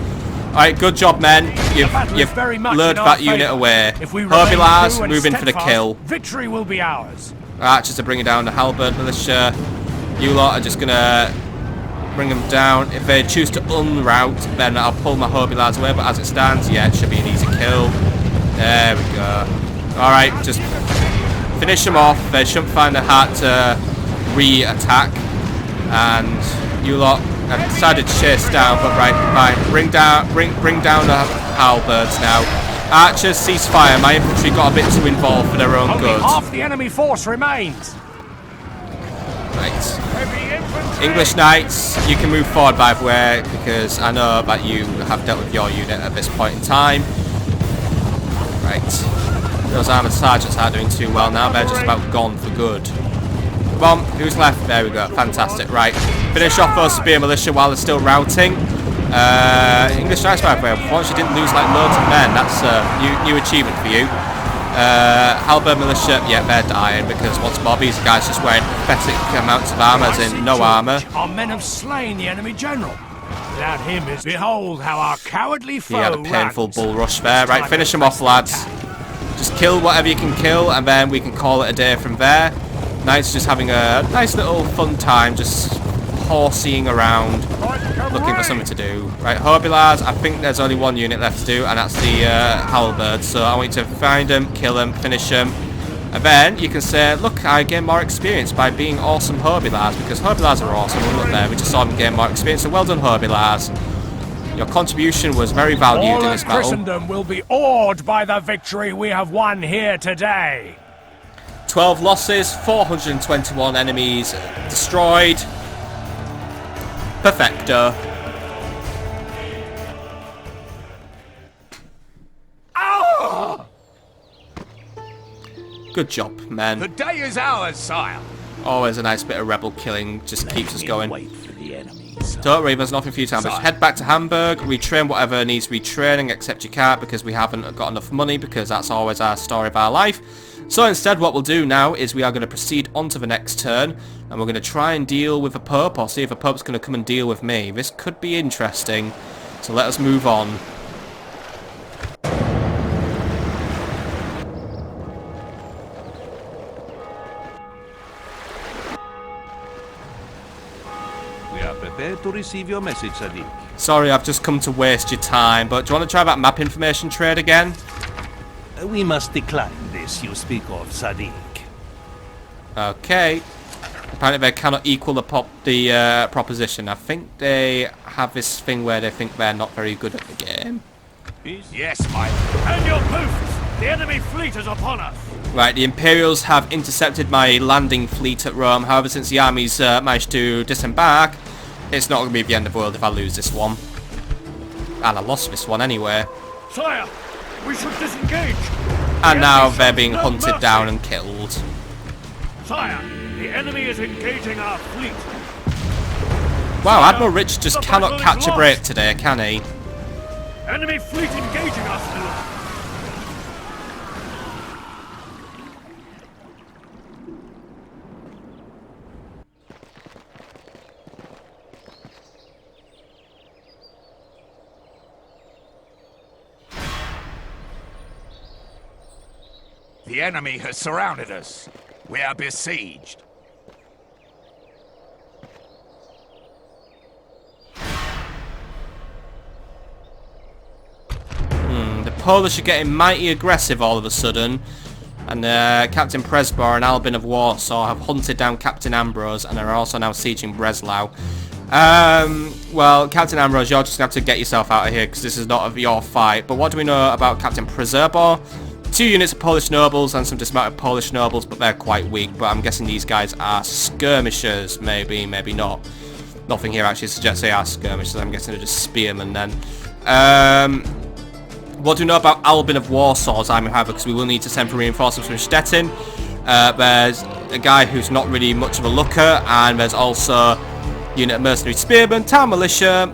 [SPEAKER 1] Alright, good job, men. You've lured that unit away. Hobilars, move in for the kill.
[SPEAKER 2] Victory will be ours.
[SPEAKER 1] Archers are bringing down the halberd militia. You lot are just gonna bring them down. If they choose to unroute, then I'll pull my Hobilars away. But as it stands, yeah, it should be an easy kill. There we go. Alright, just finish them off. They shouldn't find it hard to re-attack. And you lot have decided to chase down, but right, fine. Bring down the halberds now. Archers, cease fire. My infantry got a bit too involved for their own
[SPEAKER 2] Only
[SPEAKER 1] good.
[SPEAKER 2] half the enemy force remains.
[SPEAKER 1] Right. English knights, you can move forward by the way, because I know that you have dealt with your unit at this point in time. Right. Those armoured sergeants aren't doing too well now. They're just about gone for good. Come on, who's left? There we go. Fantastic. Right. Finish off those spear militia while they're still routing. English knights, by the way, unfortunately didn't lose like loads of men. That's a new achievement for you. Halberd militia, yeah, they're dying because once more these guys just wearing pathetic amounts of armour, as in no armour.
[SPEAKER 2] Our men have slain the enemy general. Without him, behold how our cowardly foe
[SPEAKER 1] He had a painful
[SPEAKER 2] runs.
[SPEAKER 1] bull rush there. Right, finish them off, lads. Just kill whatever you can kill, and then we can call it a day from there. Knights just having a nice little fun time, just horseying around, looking for something to do. Right, Hobilars, I think there's only one unit left to do, and that's the halberd. So I want you to find them, kill them, finish them. And then you can say, look, I gain more experience by being awesome Hobilars, because Hobilars are awesome. Well, look there, we just saw them gain more experience, so well done, Hobilars. Your contribution was very valued
[SPEAKER 2] All
[SPEAKER 1] in
[SPEAKER 2] of
[SPEAKER 1] this battle.
[SPEAKER 2] Christendom will be awed by the victory we have won here today.
[SPEAKER 1] 12 losses, 421 enemies destroyed. Perfecto.
[SPEAKER 2] Ah!
[SPEAKER 1] Good job, men.
[SPEAKER 5] The day is ours, sire.
[SPEAKER 1] Always a nice bit of rebel killing, just keeps us going.
[SPEAKER 5] Wait for the enemy, sire.
[SPEAKER 1] Don't worry, there's nothing for you to just head back to Hamburg, retrain whatever needs retraining, except you can't because we haven't got enough money, because that's always our story of our life. So instead what we'll do now is we are going to proceed on to the next turn, and we're going to try and deal with a Pope, or see if a Pope's going to come and deal with me. This could be interesting, so let us move on.
[SPEAKER 6] We are prepared to receive your message, Sadiq.
[SPEAKER 1] Sorry, I've just come to waste your time, but do you want to try that map information trade again?
[SPEAKER 6] We must decline this you speak of, Sadiq.
[SPEAKER 1] Okay. Apparently they cannot equal the proposition. I think they have this thing where they think they're not very good at the game.
[SPEAKER 5] Yes, my
[SPEAKER 3] And your posts! The enemy fleet is upon us!
[SPEAKER 1] Right, the Imperials have intercepted my landing fleet at Rome. However, since the armies managed to disembark, it's not going to be the end of the world if I lose this one. And I lost this one anyway.
[SPEAKER 3] Sire, we should disengage!
[SPEAKER 1] And
[SPEAKER 3] The
[SPEAKER 1] now
[SPEAKER 3] enemy
[SPEAKER 1] they're
[SPEAKER 3] shows
[SPEAKER 1] being
[SPEAKER 3] no
[SPEAKER 1] hunted
[SPEAKER 3] mercy.
[SPEAKER 1] down and killed.
[SPEAKER 3] Sire, the enemy is engaging our fleet.
[SPEAKER 1] Wow, Admiral Rich just
[SPEAKER 3] The
[SPEAKER 1] cannot
[SPEAKER 3] battle is
[SPEAKER 1] catch a
[SPEAKER 3] lost.
[SPEAKER 1] break today, can he?
[SPEAKER 3] Enemy fleet engaging us, Milan.
[SPEAKER 5] The enemy has surrounded us. We are besieged.
[SPEAKER 1] The Polish are getting mighty aggressive all of a sudden. And Captain Presbor and Albin of Warsaw have hunted down Captain Ambrose and are also now sieging Breslau. Well, Captain Ambrose, you're just going to have to get yourself out of here because this is not your fight. But what do we know about Captain Presbor? 2 units of Polish nobles and some dismounted Polish nobles, but they're quite weak. But I'm guessing these guys are skirmishers, maybe, maybe not. Nothing here actually suggests they are skirmishers. I'm guessing they're just spearmen then. What do we know about Albin of Warsaw's army, however, because we will need to send for reinforcements from Stettin. There's a guy who's not really much of a looker, and there's also unit of mercenary spearmen, town militia,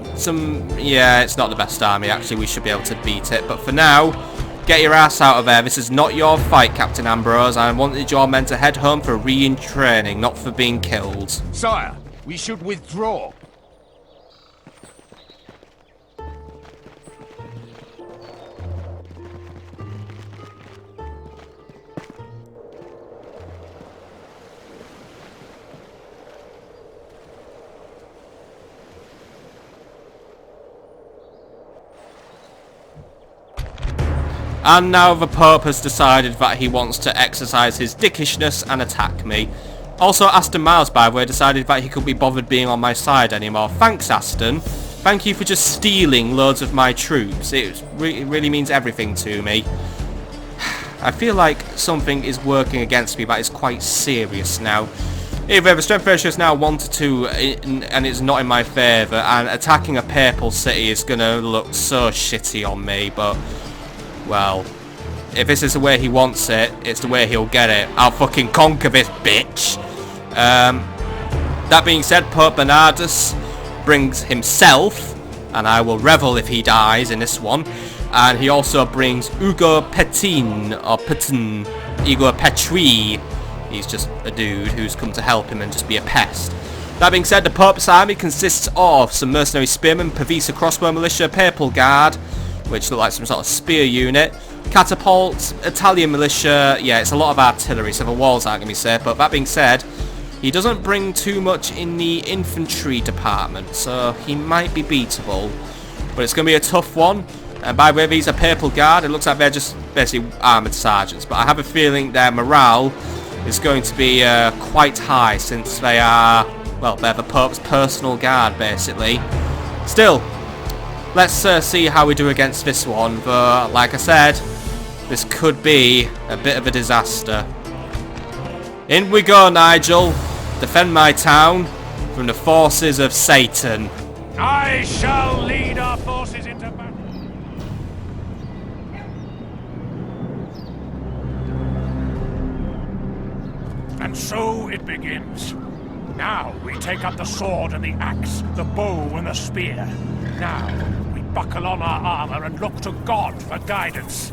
[SPEAKER 1] yeah, it's not the best army, actually, we should be able to beat it, but for now, get your ass out of there. This is not your fight, Captain Ambrose. I wanted your men to head home for re-training, not for being killed.
[SPEAKER 5] Sire, we should withdraw.
[SPEAKER 1] And now the Pope has decided that he wants to exercise his dickishness and attack me. Also, Aston Miles, by the way, decided that he couldn't be bothered being on my side anymore. Thanks, Aston. Thank you for just stealing loads of my troops. It really means everything to me. I feel like something is working against me that is quite serious now. Either the strength ratio is now 1 to 2 and it's not in my favour, and attacking a papal city is going to look so shitty on me, but... well, if this is the way he wants it, it's the way he'll get it. I'll fucking conquer this bitch. That being said, Pope Bernardus brings himself, and I will revel if he dies in this one. And he also brings Ugo Petin, or Petin, Igor Petri. He's just a dude who's come to help him and just be a pest. That being said, the Pope's army consists of some mercenary spearmen, Pavisa crossbow militia, Papal Guard, which look like some sort of spear unit, Catapults, Italian militia, yeah, it's a lot of artillery, so the walls aren't going to be safe. But that being said, he doesn't bring too much in the infantry department, so he might be beatable. But it's going to be a tough one. And by the way, these are Papal Guard. It looks like they're just basically armoured sergeants. But I have a feeling their morale is going to be quite high, since they are, well, they're the Pope's personal guard, basically. Still, let's see how we do against this one. But like I said, this could be a bit of a disaster. In we go, Nigel. Defend my town from the forces of Satan.
[SPEAKER 3] I shall lead our forces into battle. And so it begins. Now we take up the sword and the axe, the bow and the spear. Now we buckle on our armor and look to God for guidance.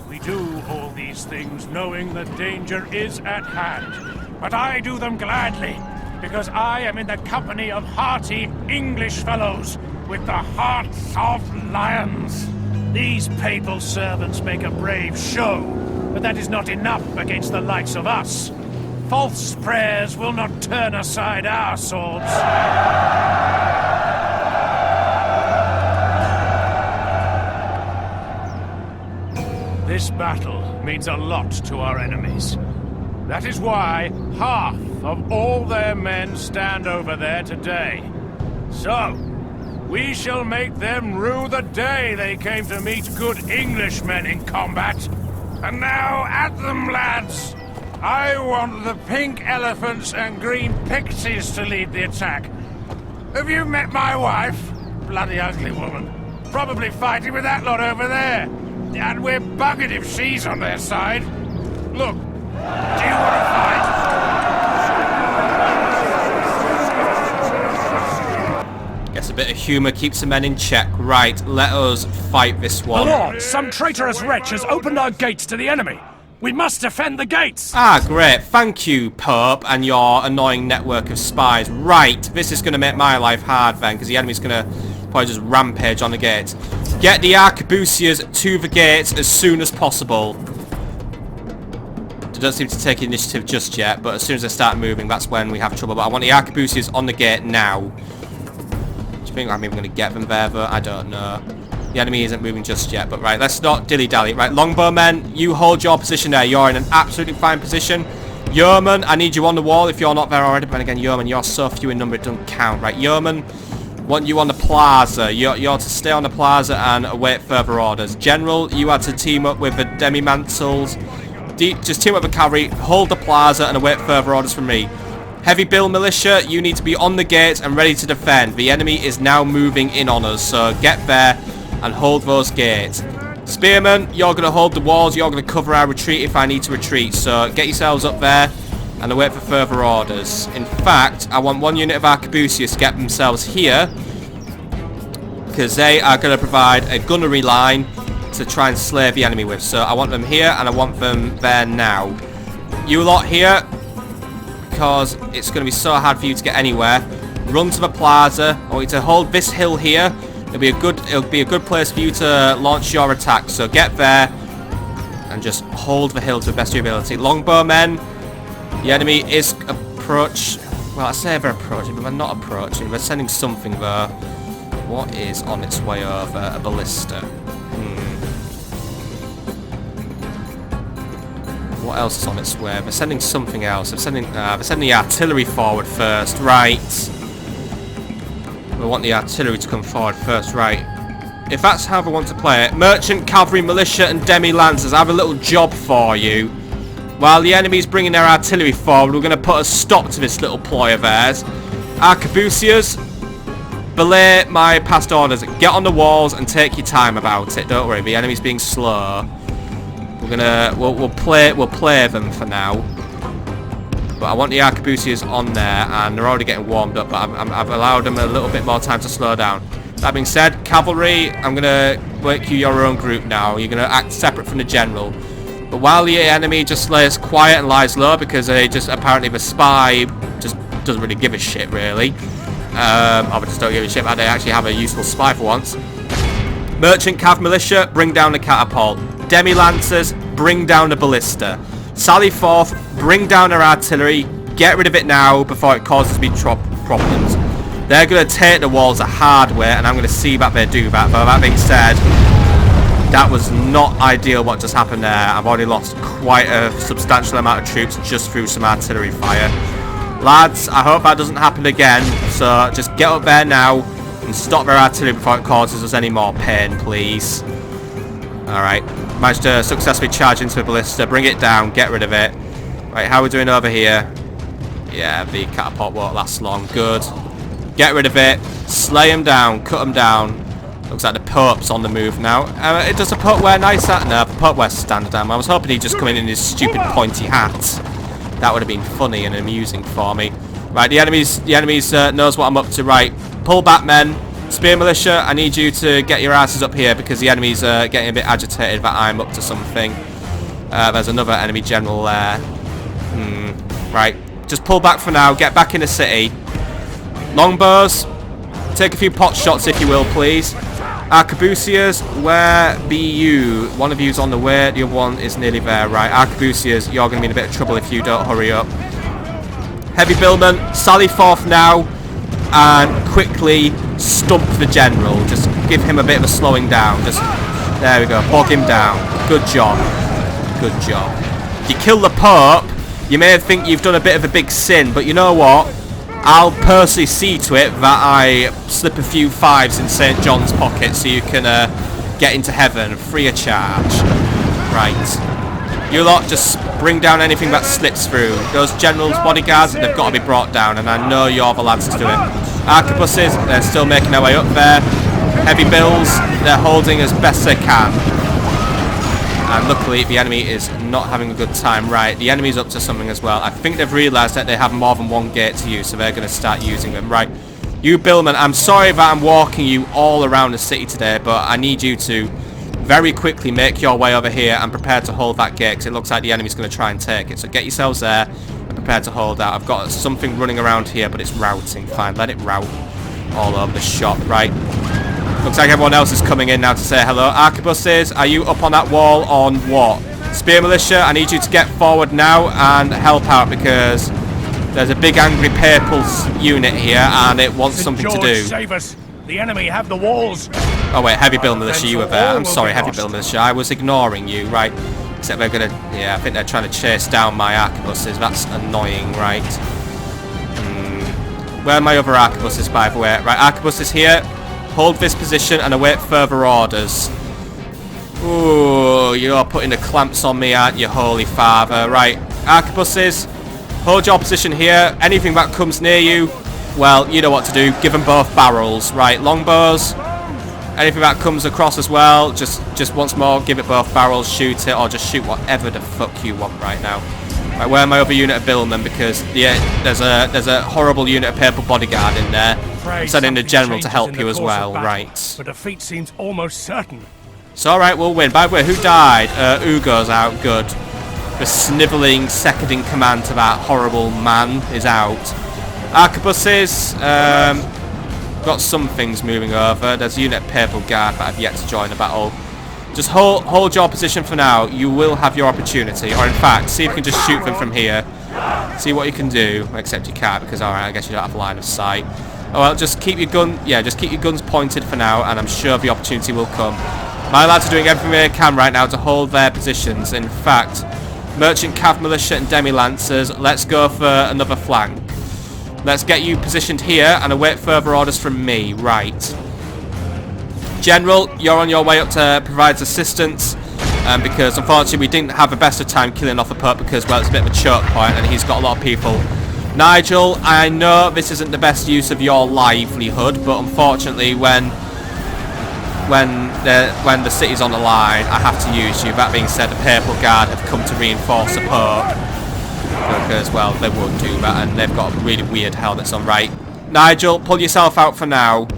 [SPEAKER 3] We do all these things knowing that danger is at hand. But I do them gladly, because I am in the company of hearty English fellows with the hearts of lions. These papal servants make a brave show, but that is not enough against the likes of us. False prayers will not turn aside our swords. This battle means a lot to our enemies. That is why half of all their men stand over there today. So, we shall make them rue the day they came to meet good Englishmen in combat. And now at them, lads! I want the pink elephants and green pixies to lead the attack. Have you met my wife? Bloody ugly woman. Probably fighting with that lot over there. And we're buggered if she's on their side. Look, do you want to fight?
[SPEAKER 1] Guess a bit of humour keeps the men in check. Right, let us fight this one.
[SPEAKER 2] My lord, some traitorous wretch has opened our gates to the enemy. We must defend the gates!
[SPEAKER 1] Ah, great. Thank you, Pope, and your annoying network of spies. Right, this is going to make my life hard then, because the enemy's going to probably just rampage on the gates. Get the arquebusiers to the gates as soon as possible. They don't seem to take initiative just yet, but as soon as they start moving, that's when we have trouble. But I want the arquebusiers on the gate now. Do you think I'm even going to get them there, though? I don't know. The enemy isn't moving just yet, but right, let's not dilly-dally. Right, longbowmen, you hold your position there. You're in an absolutely fine position. Yeoman, I need you on the wall if you're not there already. But again, Yeoman, you're so few in number, it doesn't count. Right, Yeoman, want you on the plaza. You're to stay on the plaza and await further orders. General, you are to team up with the demi-mantles. Just team up with the cavalry, hold the plaza and await further orders from me. Heavy Bill Militia, you need to be on the gates and ready to defend. The enemy is now moving in on us, so get there and hold those gates. Spearmen, you're going to hold the walls. You're going to cover our retreat if I need to retreat. So get yourselves up there and await for further orders. In fact, I want one unit of arquebusiers to get themselves here, because they are going to provide a gunnery line to try and slay the enemy with. So I want them here and I want them there now. You lot here, because it's going to be so hard for you to get anywhere. Run to the plaza. I want you to hold this hill here. It'll be a good place for you to launch your attack. So get there and just hold the hill to the best of your ability. Longbowmen, the enemy is well, I say they're approaching, but they're not approaching. They're sending something there. What is on its way over? A ballista. What else is on its way? They're sending something else. They're sending the artillery forward first. Right. We want the artillery to come forward first, right. If that's how we want to play it. Merchant, cavalry, militia and demi-lancers, I have a little job for you. While the enemy's bringing their artillery forward, we're going to put a stop to this little ploy of theirs. Arquebusiers, belay my past orders. Get on the walls and take your time about it. Don't worry, the enemy's being slow. We'll play them for now. But I want the arquebusiers on there, and they're already getting warmed up, but I've allowed them a little bit more time to slow down. That being said, cavalry, I'm going to make you your own group now. You're going to act separate from the general. But while the enemy just lays quiet and lies low, because they just, apparently the spy just doesn't really give a shit, really. Or just don't give a shit, but they actually have a useful spy for once. Merchant, cav, militia, bring down the catapult. Demi-Lancers, bring down the ballista. Sally forth, bring down our artillery, get rid of it now before it causes me problems. They're going to take the walls the hard way, and I'm going to see that they do that. But that being said, that was not ideal what just happened there. I've already lost quite a substantial amount of troops just through some artillery fire. Lads, I hope that doesn't happen again, so just get up there now and stop their artillery before it causes us any more pain, please. Alright, managed to successfully charge into the ballista, bring it down, get rid of it. Right, how are we doing over here? Yeah, the catapult won't last long, good. Get rid of it, slay him down, cut him down. Looks like the Pope's on the move now. Does the Pope wear nice hat? No, the Pope wears standard armor. I was hoping he'd just come in his stupid pointy hat. That would have been funny and amusing for me. Right, the enemies knows what I'm up to. Right, pull back, men. Spear militia, I need you to get your asses up here because the enemy's getting a bit agitated that I'm up to something. There's another enemy general there. Right, just pull back for now. Get back in the city. Longbows, take a few pot shots if you will, please. Arquebusiers, where be you? One of you's on the way, the other one is nearly there. Right, Arquebusiers, you're going to be in a bit of trouble if you don't hurry up. Heavy billmen, sally forth now and quickly stump the general. Just give him a bit of a slowing down. Just, there we go, bog him down. Good job. Good job. You kill the Pope, you may think you've done a bit of a big sin, but you know what? I'll personally see to it that I slip a few fives in St. John's pocket so you can get into heaven free of charge. Right. You lot just bring down anything that slips through. Those generals, bodyguards, they've got to be brought down, and I know you're the lads to do it. Arquebuses, they're still making their way up there. Heavy bills, they're holding as best they can. And luckily, the enemy is not having a good time. Right, the enemy's up to something as well. I think they've realised that they have more than one gate to use, so they're going to start using them. Right, you billmen, I'm sorry that I'm walking you all around the city today, but I need you to very quickly make your way over here and prepare to hold that gate, because it looks like the enemy's going to try and take it. So get yourselves there and prepare to hold out. I've got something running around here, but it's routing. Fine, let it rout all over the shop. Right. Looks like everyone else is coming in now to say hello. Arquebuses, are you up on that wall on what? Spear militia, I need you to get forward now and help out because there's a big angry papal unit here and it wants something to do.
[SPEAKER 2] Save us. The enemy have the walls.
[SPEAKER 1] Oh wait, heavy bill militia, you were there. I'm sorry, heavy bill militia. I was ignoring you, right? Except they're gonna, yeah, I think they're trying to chase down my arquebuses. That's annoying, right? Where are my other arquebuses, by the way? Right, arquebuses here. Hold this position and await further orders. Ooh, you're putting the clamps on me, aren't you, Holy Father? Right, arquebuses, hold your position here. Anything that comes near you, well, you know what to do. Give them both barrels. Right, longbows, anything that comes across as well, just once more, give it both barrels, shoot it, or just shoot whatever the fuck you want right now. Right, where are my other unit of billmen? Because, yeah, there's a horrible unit of papal bodyguard in there. I'm sending the general to help you as well, right.
[SPEAKER 2] But defeat seems almost certain.
[SPEAKER 1] So, alright, we'll win. By the way, who died? Ugo's out, good. The snivelling second in command to that horrible man is out. Arquebuses, got some things moving over. There's a unit of papal guard that I've yet to join the battle. Just hold your position for now. You will have your opportunity. Or in fact, see if you can just shoot them from here. See what you can do. Except you can't because, alright, I guess you don't have line of sight. Oh well, just keep your guns pointed for now, and I'm sure the opportunity will come. My lads are doing everything they can right now to hold their positions. In fact, merchant cav militia and demi-lancers, let's go for another flank. Let's get you positioned here and await further orders from me. Right. General, you're on your way up to provide assistance, because unfortunately we didn't have the best of time killing off the Pope because, well, it's a bit of a choke point and he's got a lot of people. Nigel, I know this isn't the best use of your livelihood, but unfortunately when the city's on the line, I have to use you. That being said, the Papal Guard have come to reinforce the Pope because, well, they would do that, and they've got really weird helmets on. Right, Nigel, pull yourself out for now.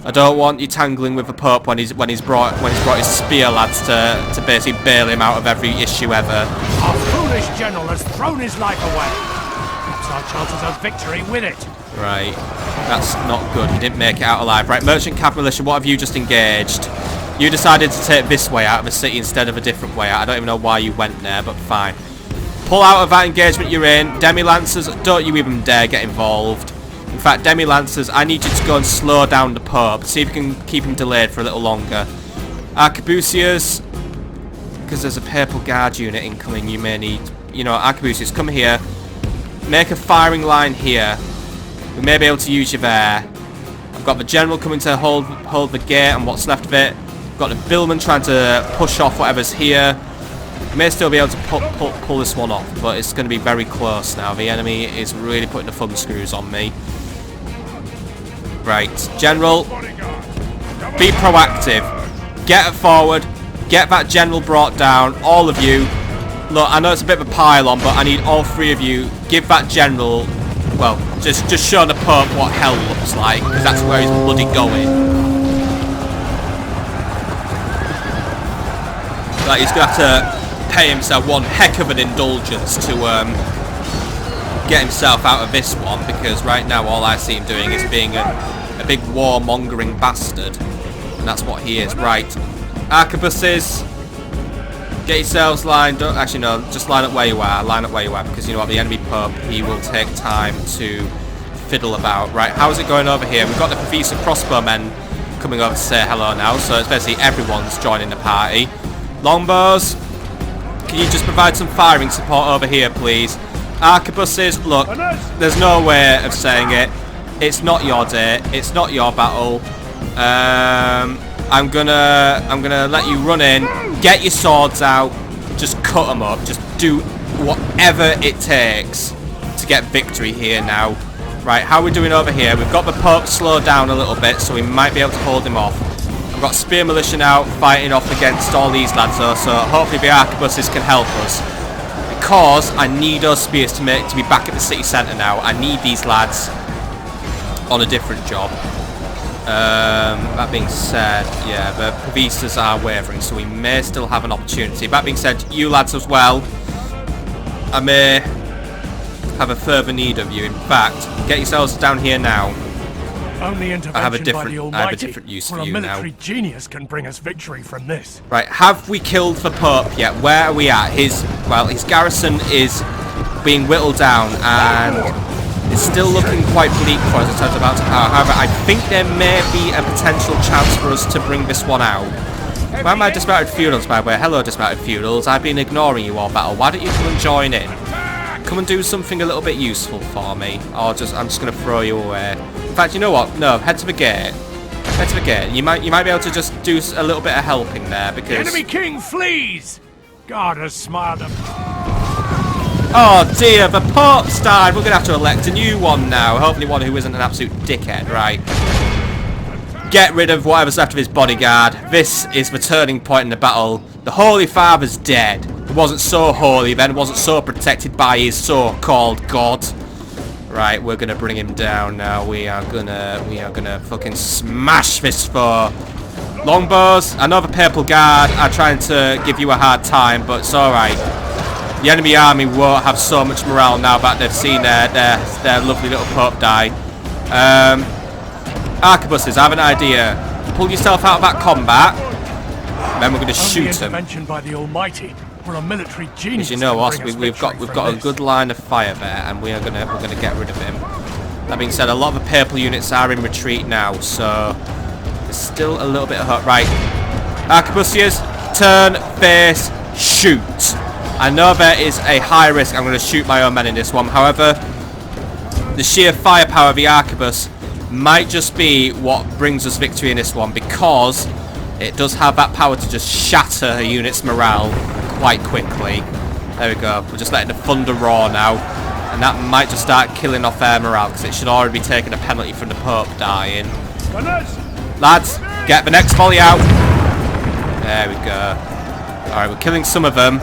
[SPEAKER 1] I don't want you tangling with the Pope when he's brought his spear lads to basically bail him out of every issue ever.
[SPEAKER 2] Our foolish general has thrown his life away. Our chances of victory with it.
[SPEAKER 1] Right, that's not good. He didn't make it out alive. Right, merchant cav militia, what have you just engaged? You decided to take this way out of the city instead of a different way out. I don't even know why you went there, but fine. Pull out of that engagement you're in. Demi-Lancers, don't you even dare get involved. In fact, Demi-Lancers, I need you to go and slow down the Pope. See if you can keep him delayed for a little longer. Arquebusiers, because there's a Papal Guard unit incoming, you may need... You know, Arquebusiers, come here. Make a firing line here. We may be able to use you there. I've got the General coming to hold the gate and what's left of it. Got the Billman trying to push off whatever's here. I may still be able to pull this one off, but it's going to be very close now. The enemy is really putting the thumb screws on me. Right, General, be proactive. Get it forward. Get that General brought down. All of you. Look, I know it's a bit of a pile-on, but I need all three of you. Give that General, well, just show the Pope what hell looks like, because that's where he's bloody going. Like, he's going to have to pay himself one heck of an indulgence to get himself out of this one, because right now all I see him doing is being a big warmongering bastard. And that's what he is. Right. Arquebuses, get yourselves lined up. Actually, no, just line up where you are. Line up where you are, because you know what, the enemy Pope, he will take time to fiddle about. Right, how is it going over here? We've got the Professor Crossbowmen coming over to say hello now, so it's basically everyone's joining the party. Longbows, can you just provide some firing support over here, please? Arquebuses, look, there's no way of saying it. It's not your day. It's not your battle. I'm gonna let you run in. Get your swords out. Just cut them up. Just do whatever it takes to get victory here now. Right, how are we doing over here? We've got the Pope slowed down a little bit, so we might be able to hold him off. I've got Spear Militia now fighting off against all these lads though, so hopefully the arquebuses can help us. Because I need those spears to be back at the city centre now. I need these lads on a different job. That being said, yeah, the Provistas are wavering, so we may still have an opportunity. That being said, you lads as well, I may have a further need of you. In fact, get yourselves down here now.
[SPEAKER 2] Only intervention
[SPEAKER 1] I have a
[SPEAKER 2] by the
[SPEAKER 1] different use for
[SPEAKER 2] a
[SPEAKER 1] you now.
[SPEAKER 2] military genius can bring us victory from this.
[SPEAKER 1] Right, have we killed the Pope yet? Where are we at? His garrison is being whittled down, and it's still looking quite bleak for us in terms of about power. However, I think there may be a potential chance for us to bring this one out. Where are my dismounted feudals, by the way? Hello, dismounted feudals. I've been ignoring you all battle. Why don't you come and join in? Come and do something a little bit useful for me, or I'm just going to throw you away. In fact, you know what? No, head to the gate. Head to the gate. You might be able to just do a little bit of helping there, because
[SPEAKER 2] The enemy king flees. God has smiled upon.
[SPEAKER 1] oh dear, the Pope's died. We're going to have to elect a new one now. Hopefully one who isn't an absolute dickhead, right? Get rid of whatever's left of his bodyguard. This is the turning point in the battle. The Holy Father's dead. He wasn't so holy then, wasn't so protected by his so-called God. Right, we're going to bring him down now. We are gonna fucking smash this foe. Longbows, I know the Papal Guard are trying to give you a hard time, but it's alright. The enemy army won't have so much morale now that they've seen their lovely little Pope die. Arquebuses, I have an idea. Pull yourself out of that combat, then we're going to shoot him.
[SPEAKER 2] Intervention by the Almighty. We're a military genius.
[SPEAKER 1] As you know, us, we've got a good line of fire there, and we're gonna get rid of him. That being said, a lot of the Papal units are in retreat now, so there's still a little bit of hope. Right, Arquebusiers, turn, face, shoot. I know there is a high risk. I'm going to shoot my own men in this one. However, the sheer firepower of the Arquebus might just be what brings us victory in this one, because it does have that power to just shatter a unit's morale quite quickly. There we go. We're just letting the thunder roar now, and that might just start killing off their morale, because it should already be taking a penalty from the Pope dying. Lads, get the next volley out. There we go. Alright, we're killing some of them.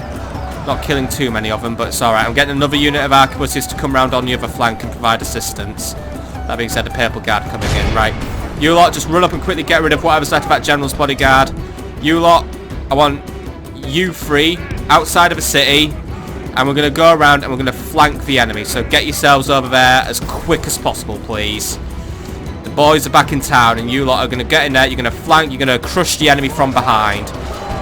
[SPEAKER 1] Not killing too many of them, but it's alright. I'm getting another unit of arquebuses to come round on the other flank and provide assistance. That being said, the Papal Guard coming in. Right, you lot, just run up and quickly get rid of whatever's left of that General's bodyguard. You lot, I want you three outside of the city, and we're going to go around and we're going to flank the enemy. So get yourselves over there as quick as possible, please. The The boys are back in town, and you lot are going to get in there. You're going to flank. You're going to crush the enemy from behind.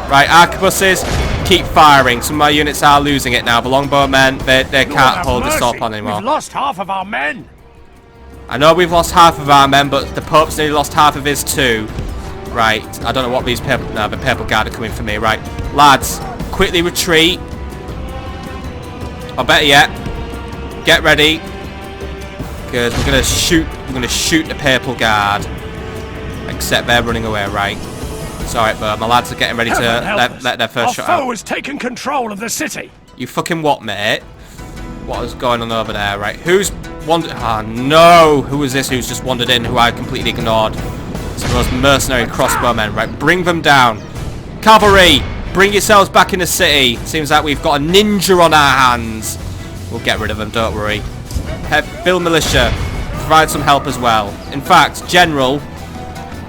[SPEAKER 1] Right, arquebuses, keep firing. Some of my units are losing it now. The longbowmen, they can't hold this up on anymore.
[SPEAKER 2] We've lost half of our men.
[SPEAKER 1] I know we've lost half of our men, but the Pope's nearly lost half of his too. Right, I don't know what these purple... No, the Purple Guard are coming for me. Right, lads, quickly retreat. Or better yet, get ready. Because we're going to shoot the Purple Guard. Except they're running away, right. It's alright, but my lads are getting ready to let their first shot out.
[SPEAKER 2] Our foe has taken control of the city.
[SPEAKER 1] You fucking what, mate? What is going on over there? Right, who's wandered? Oh no! Who is this who's just wandered in? Who I completely ignored? It's the most mercenary crossbowmen. Right, bring them down. Cavalry, bring yourselves back in the city. Seems like we've got a ninja on our hands. We'll get rid of them. Don't worry. Field militia, provide some help as well. In fact, General,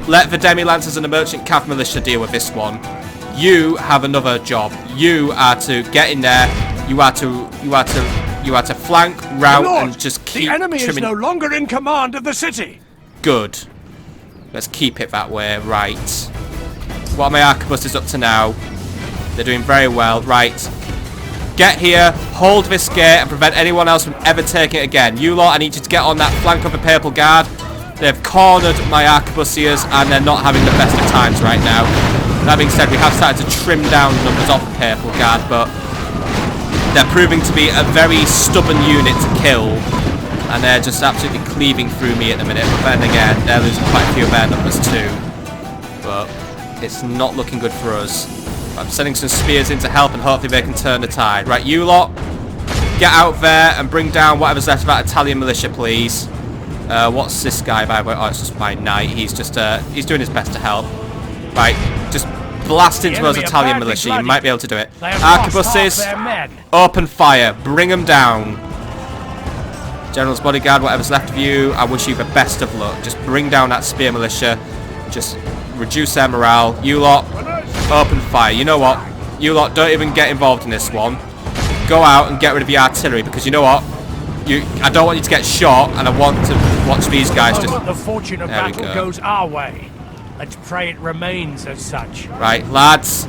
[SPEAKER 1] let the demi-lancers and the merchant cav militia deal with this one. You have another job. You are to get in there. You are to flank, rout, and just keep
[SPEAKER 2] the enemy
[SPEAKER 1] trimming.
[SPEAKER 2] is no longer in command of the city.
[SPEAKER 1] Good. Let's keep it that way. Right. What are my arquebuses up to now? They're doing very well. Right. Get here, hold this gate, and prevent anyone else from ever taking it again. You lot, I need you to get on that flank of the Purple Guard. They've cornered my arquebusiers, and they're not having the best of times right now. That being said, we have started to trim down numbers off the Purple Guard, but they're proving to be a very stubborn unit to kill, and they're just absolutely cleaving through me at the minute. But then again, they're losing quite a few of their numbers too. But it's not looking good for us. I'm sending some spears in to help, and hopefully they can turn the tide. Right, you lot, get out there and bring down whatever's left of that Italian militia, please. What's this guy, by the way? Oh, it's just my knight. He's just, he's doing his best to help. Right, just blast into those Italian militia. You might be able to do it. Arquebuses, open fire. Bring them down. General's bodyguard, whatever's left of you, I wish you the best of luck. Just bring down that spear militia. Just reduce their morale. You lot, open fire. You know what? You lot, don't even get involved in this one. Go out and get rid of the artillery, because you know what? I don't want you to get shot, and I want to watch these guys just...
[SPEAKER 2] The fortune of battle goes our way. Let's pray it remains as such.
[SPEAKER 1] Right, lads,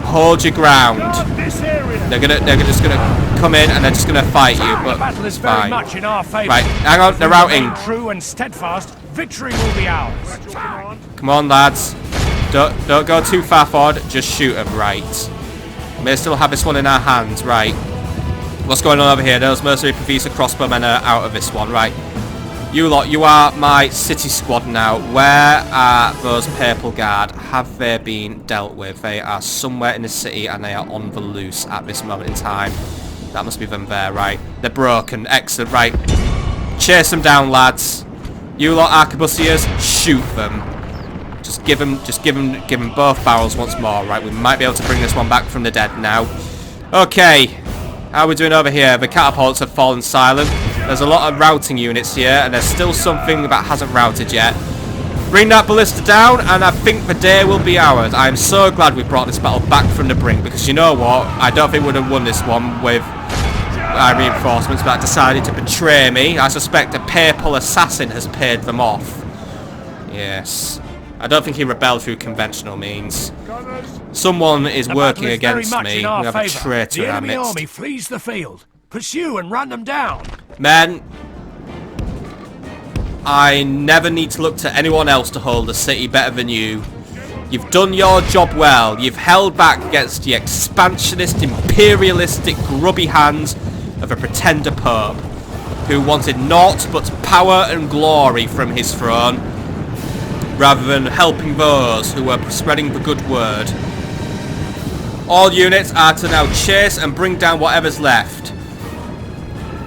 [SPEAKER 1] hold your ground. They're just gonna come in and they're just gonna fight you. But
[SPEAKER 2] the battle is very much in our favor.
[SPEAKER 1] Right, hang on, they're routing.
[SPEAKER 2] True and steadfast, victory will be ours.
[SPEAKER 1] Come on, lads. Don't go too far forward. Just shoot them. Right. We may still have this one in our hands. Right. What's going on over here? Those mercenary Pavisa crossbowmen are out of this one. Right. You lot, you are my city squad now. Where are those Purple Guard? Have they been dealt with? They are somewhere in the city and they are on the loose at this moment in time. That must be them there, right? They're broken. Excellent, right. Chase them down, lads. You lot arquebusiers, shoot them. Just give them both barrels once more, right? We might be able to bring this one back from the dead now. Okay. How are we doing over here? The catapults have fallen silent. There's a lot of routing units here, and there's still something that hasn't routed yet. Bring that ballista down, and I think the day will be ours. I am so glad we brought this battle back from the brink, because you know what? I don't think we would have won this one with our reinforcements that decided to betray me. I suspect a papal assassin has paid them off. Yes. I don't think he rebelled through conventional means. Someone is working against me. We have a traitor in our midst.
[SPEAKER 2] The enemy army flees the field. Pursue and run them down.
[SPEAKER 1] Men, I never need to look to anyone else to hold the city better than you. You've done your job well. You've held back against the expansionist, imperialistic, grubby hands of a pretender pope who wanted naught but power and glory from his throne, rather than helping those who were spreading the good word. All units are to now chase and bring down whatever's left.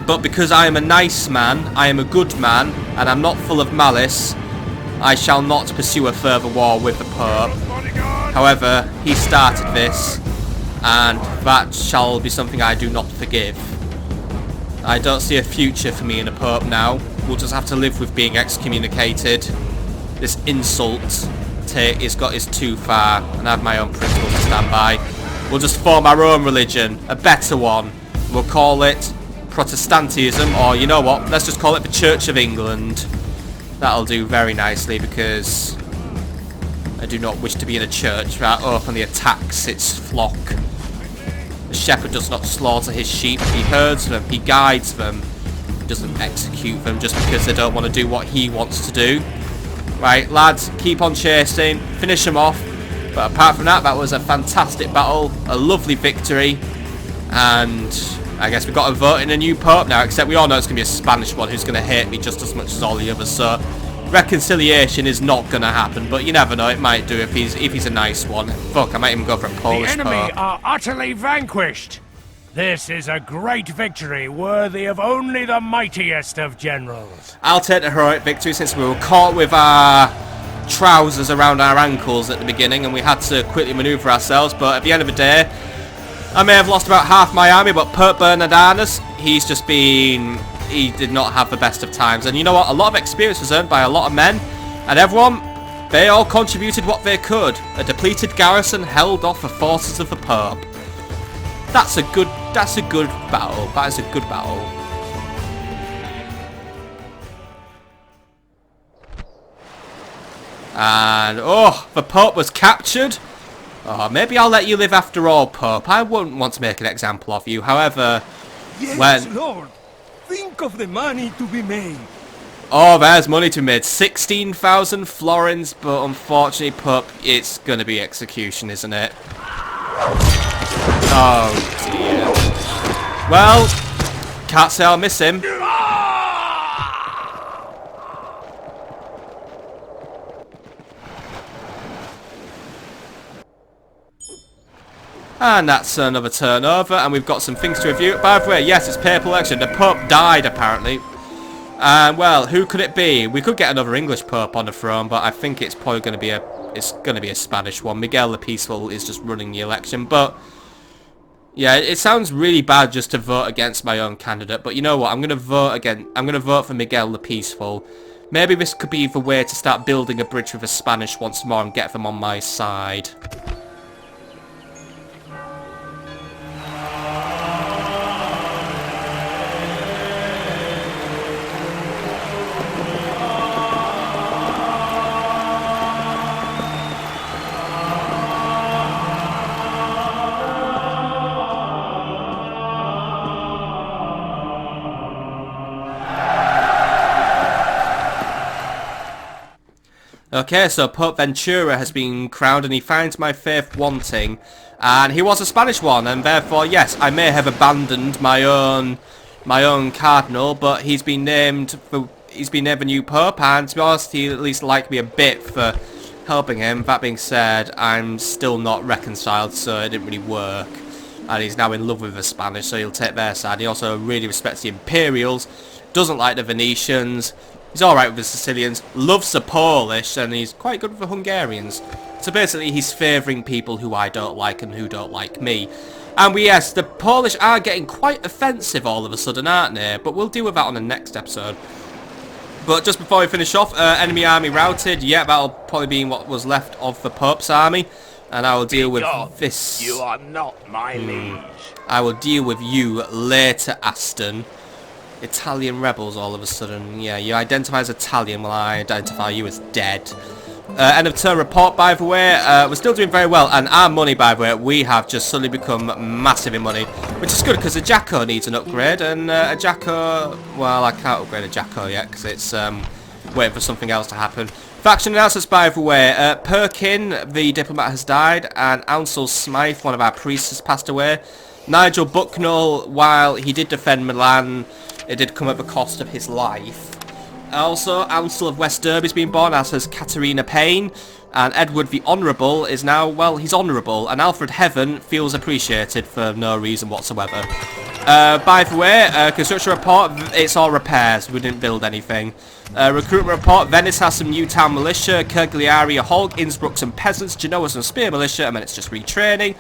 [SPEAKER 1] But because I am a nice man, I am a good man, and I'm not full of malice, I shall not pursue a further war with the Pope. However, he started this, and that shall be something I do not forgive. I don't see a future for me in a Pope now. We'll just have to live with being excommunicated. This insult is too far, and I have my own principles to stand by. We'll just form our own religion, a better one. We'll call it Protestantism, or you know what, let's just call it the Church of England. That'll do very nicely because I do not wish to be in a church that openly attacks its flock. The shepherd does not slaughter his sheep, he herds them, he guides them. He doesn't execute them just because they don't want to do what he wants to do. Right, lads, keep on chasing, finish them off. But apart from that, that was a fantastic battle, a lovely victory. And I guess we've got to vote in a new pope now, except we all know it's going to be a Spanish one who's going to hate me just as much as all the others. So reconciliation is not going to happen, but you never know, it might do if he's a nice one. Fuck, I might even go for a Polish
[SPEAKER 2] The enemy
[SPEAKER 1] pope.
[SPEAKER 2] are utterly vanquished. This is a great victory, worthy of only the mightiest of generals.
[SPEAKER 1] I'll take the heroic victory since we were caught with our trousers around our ankles at the beginning and we had to quickly manoeuvre ourselves, but at the end of the day, I may have lost about half my army, but Pope Bernardinus, he did not have the best of times. And you know what? A lot of experience was earned by a lot of men, and everyone, they all contributed what they could. A depleted garrison held off the forces of the Pope. That's a good battle. That is a good battle. And, oh, the Pope was captured. Oh, maybe I'll let you live after all, Pope. I wouldn't want to make an example of you. However,
[SPEAKER 4] Yes, Lord. Think of the money to be made.
[SPEAKER 1] Oh, there's money to be made. 16,000 florins, but unfortunately, Pope, it's going to be execution, isn't it? Oh, dear. Well, can't say I'll miss him. And that's another turnover, and we've got some things to review. By the way, yes, it's papal election. The Pope died, apparently. And, well, who could it be? We could get another English Pope on the throne, but I think it's probably going to be a Spanish one. Miguel the Peaceful is just running the election, but yeah, it sounds really bad just to vote against my own candidate, but you know what? I'm going to vote for Miguel the Peaceful. Maybe this could be the way to start building a bridge with the Spanish once more and get them on my side. Okay, so Pope Ventura has been crowned and he finds my faith wanting. And he was a Spanish one, and therefore, yes, I may have abandoned my own cardinal, but he's been named the new Pope, and to be honest, he at least liked me a bit for helping him. That being said, I'm still not reconciled, so it didn't really work. And he's now in love with the Spanish, so he'll take their side. He also really respects the Imperials, doesn't like the Venetians. He's alright with the Sicilians, loves the Polish, and he's quite good with the Hungarians. So basically, he's favouring people who I don't like and who don't like me. And yes, the Polish are getting quite offensive all of a sudden, aren't they? But we'll deal with that on the next episode. But just before we finish off, enemy army routed. Yeah, that'll probably be what was left of the Pope's army. And I will deal with this.
[SPEAKER 5] You are not my liege.
[SPEAKER 1] I will deal with you later, Aston. Italian rebels all of a sudden. Yeah, you identify as Italian, well I identify you as dead. End of turn report, by the way. We're still doing very well, and our money, by the way, we have just suddenly become massive in money, which is good because a Jacko needs an upgrade, and a Jacko, well, I can't upgrade a Jacko yet because it's waiting for something else to happen. Faction announcements, by the way. Perkin, the diplomat, has died, and Ansel Smythe, one of our priests, has passed away. Nigel Bucknell, while he did defend Milan, it did come at the cost of his life. Also, Ansel of West Derby's been born, as has Katerina Payne. And Edward the Honourable is now, well, he's honourable. And Alfred Heaven feels appreciated for no reason whatsoever. By the way, construction report, it's all repairs. We didn't build anything. Recruitment report, Venice has some new town militia. Cagliari a Hog, Innsbruck some peasants, Genoa some spear militia, and then it's just retraining.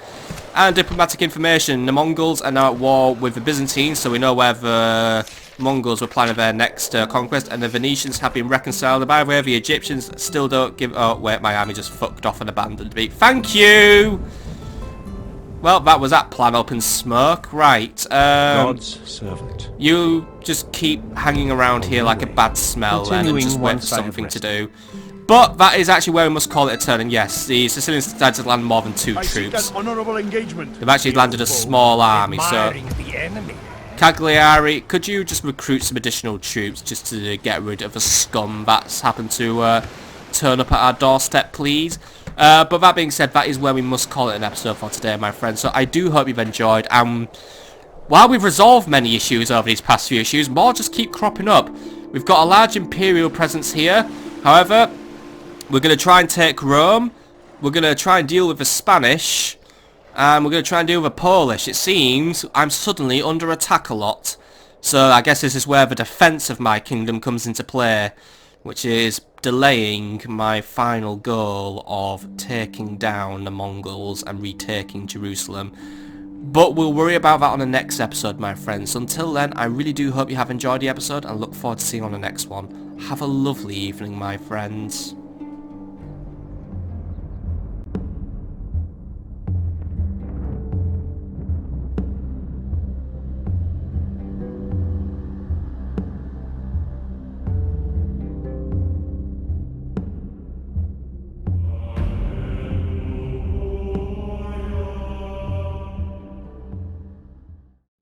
[SPEAKER 1] And diplomatic information, the Mongols are now at war with the Byzantines, so we know where the Mongols were planning their next conquest, and the Venetians have been reconciled. By the way, the Egyptians still don't give... Oh, wait, my army just fucked off and abandoned me. Thank you! Well, that was that plan up in smoke. Right.
[SPEAKER 7] God's servant.
[SPEAKER 1] You just keep hanging around here like a bad smell then, and
[SPEAKER 7] Continuing
[SPEAKER 1] just wait for
[SPEAKER 7] once I have
[SPEAKER 1] something to
[SPEAKER 7] rested.
[SPEAKER 1] do. But that is actually where we must call it a turn, and yes, the Sicilians decided to land more than 2
[SPEAKER 4] I seek
[SPEAKER 1] troops.
[SPEAKER 4] an honorable engagement.
[SPEAKER 1] They've actually landed a small army, so...
[SPEAKER 2] Admiring the enemy.
[SPEAKER 1] Cagliari, could you just recruit some additional troops just to get rid of the scum that's happened to turn up at our doorstep, please? But that being said, that is where we must call it an episode for today, my friends. So I do hope you've enjoyed. While we've resolved many issues over these past few issues, more just keep cropping up. We've got a large Imperial presence here. However, we're going to try and take Rome. We're going to try and deal with the Spanish. And we're going to try and deal with the Polish. It seems I'm suddenly under attack a lot. So I guess this is where the defence of my kingdom comes into play, which is delaying my final goal of taking down the Mongols and retaking Jerusalem. But we'll worry about that on the next episode, my friends. Until then, I really do hope you have enjoyed the episode and look forward to seeing you on the next one. Have a lovely evening, my friends.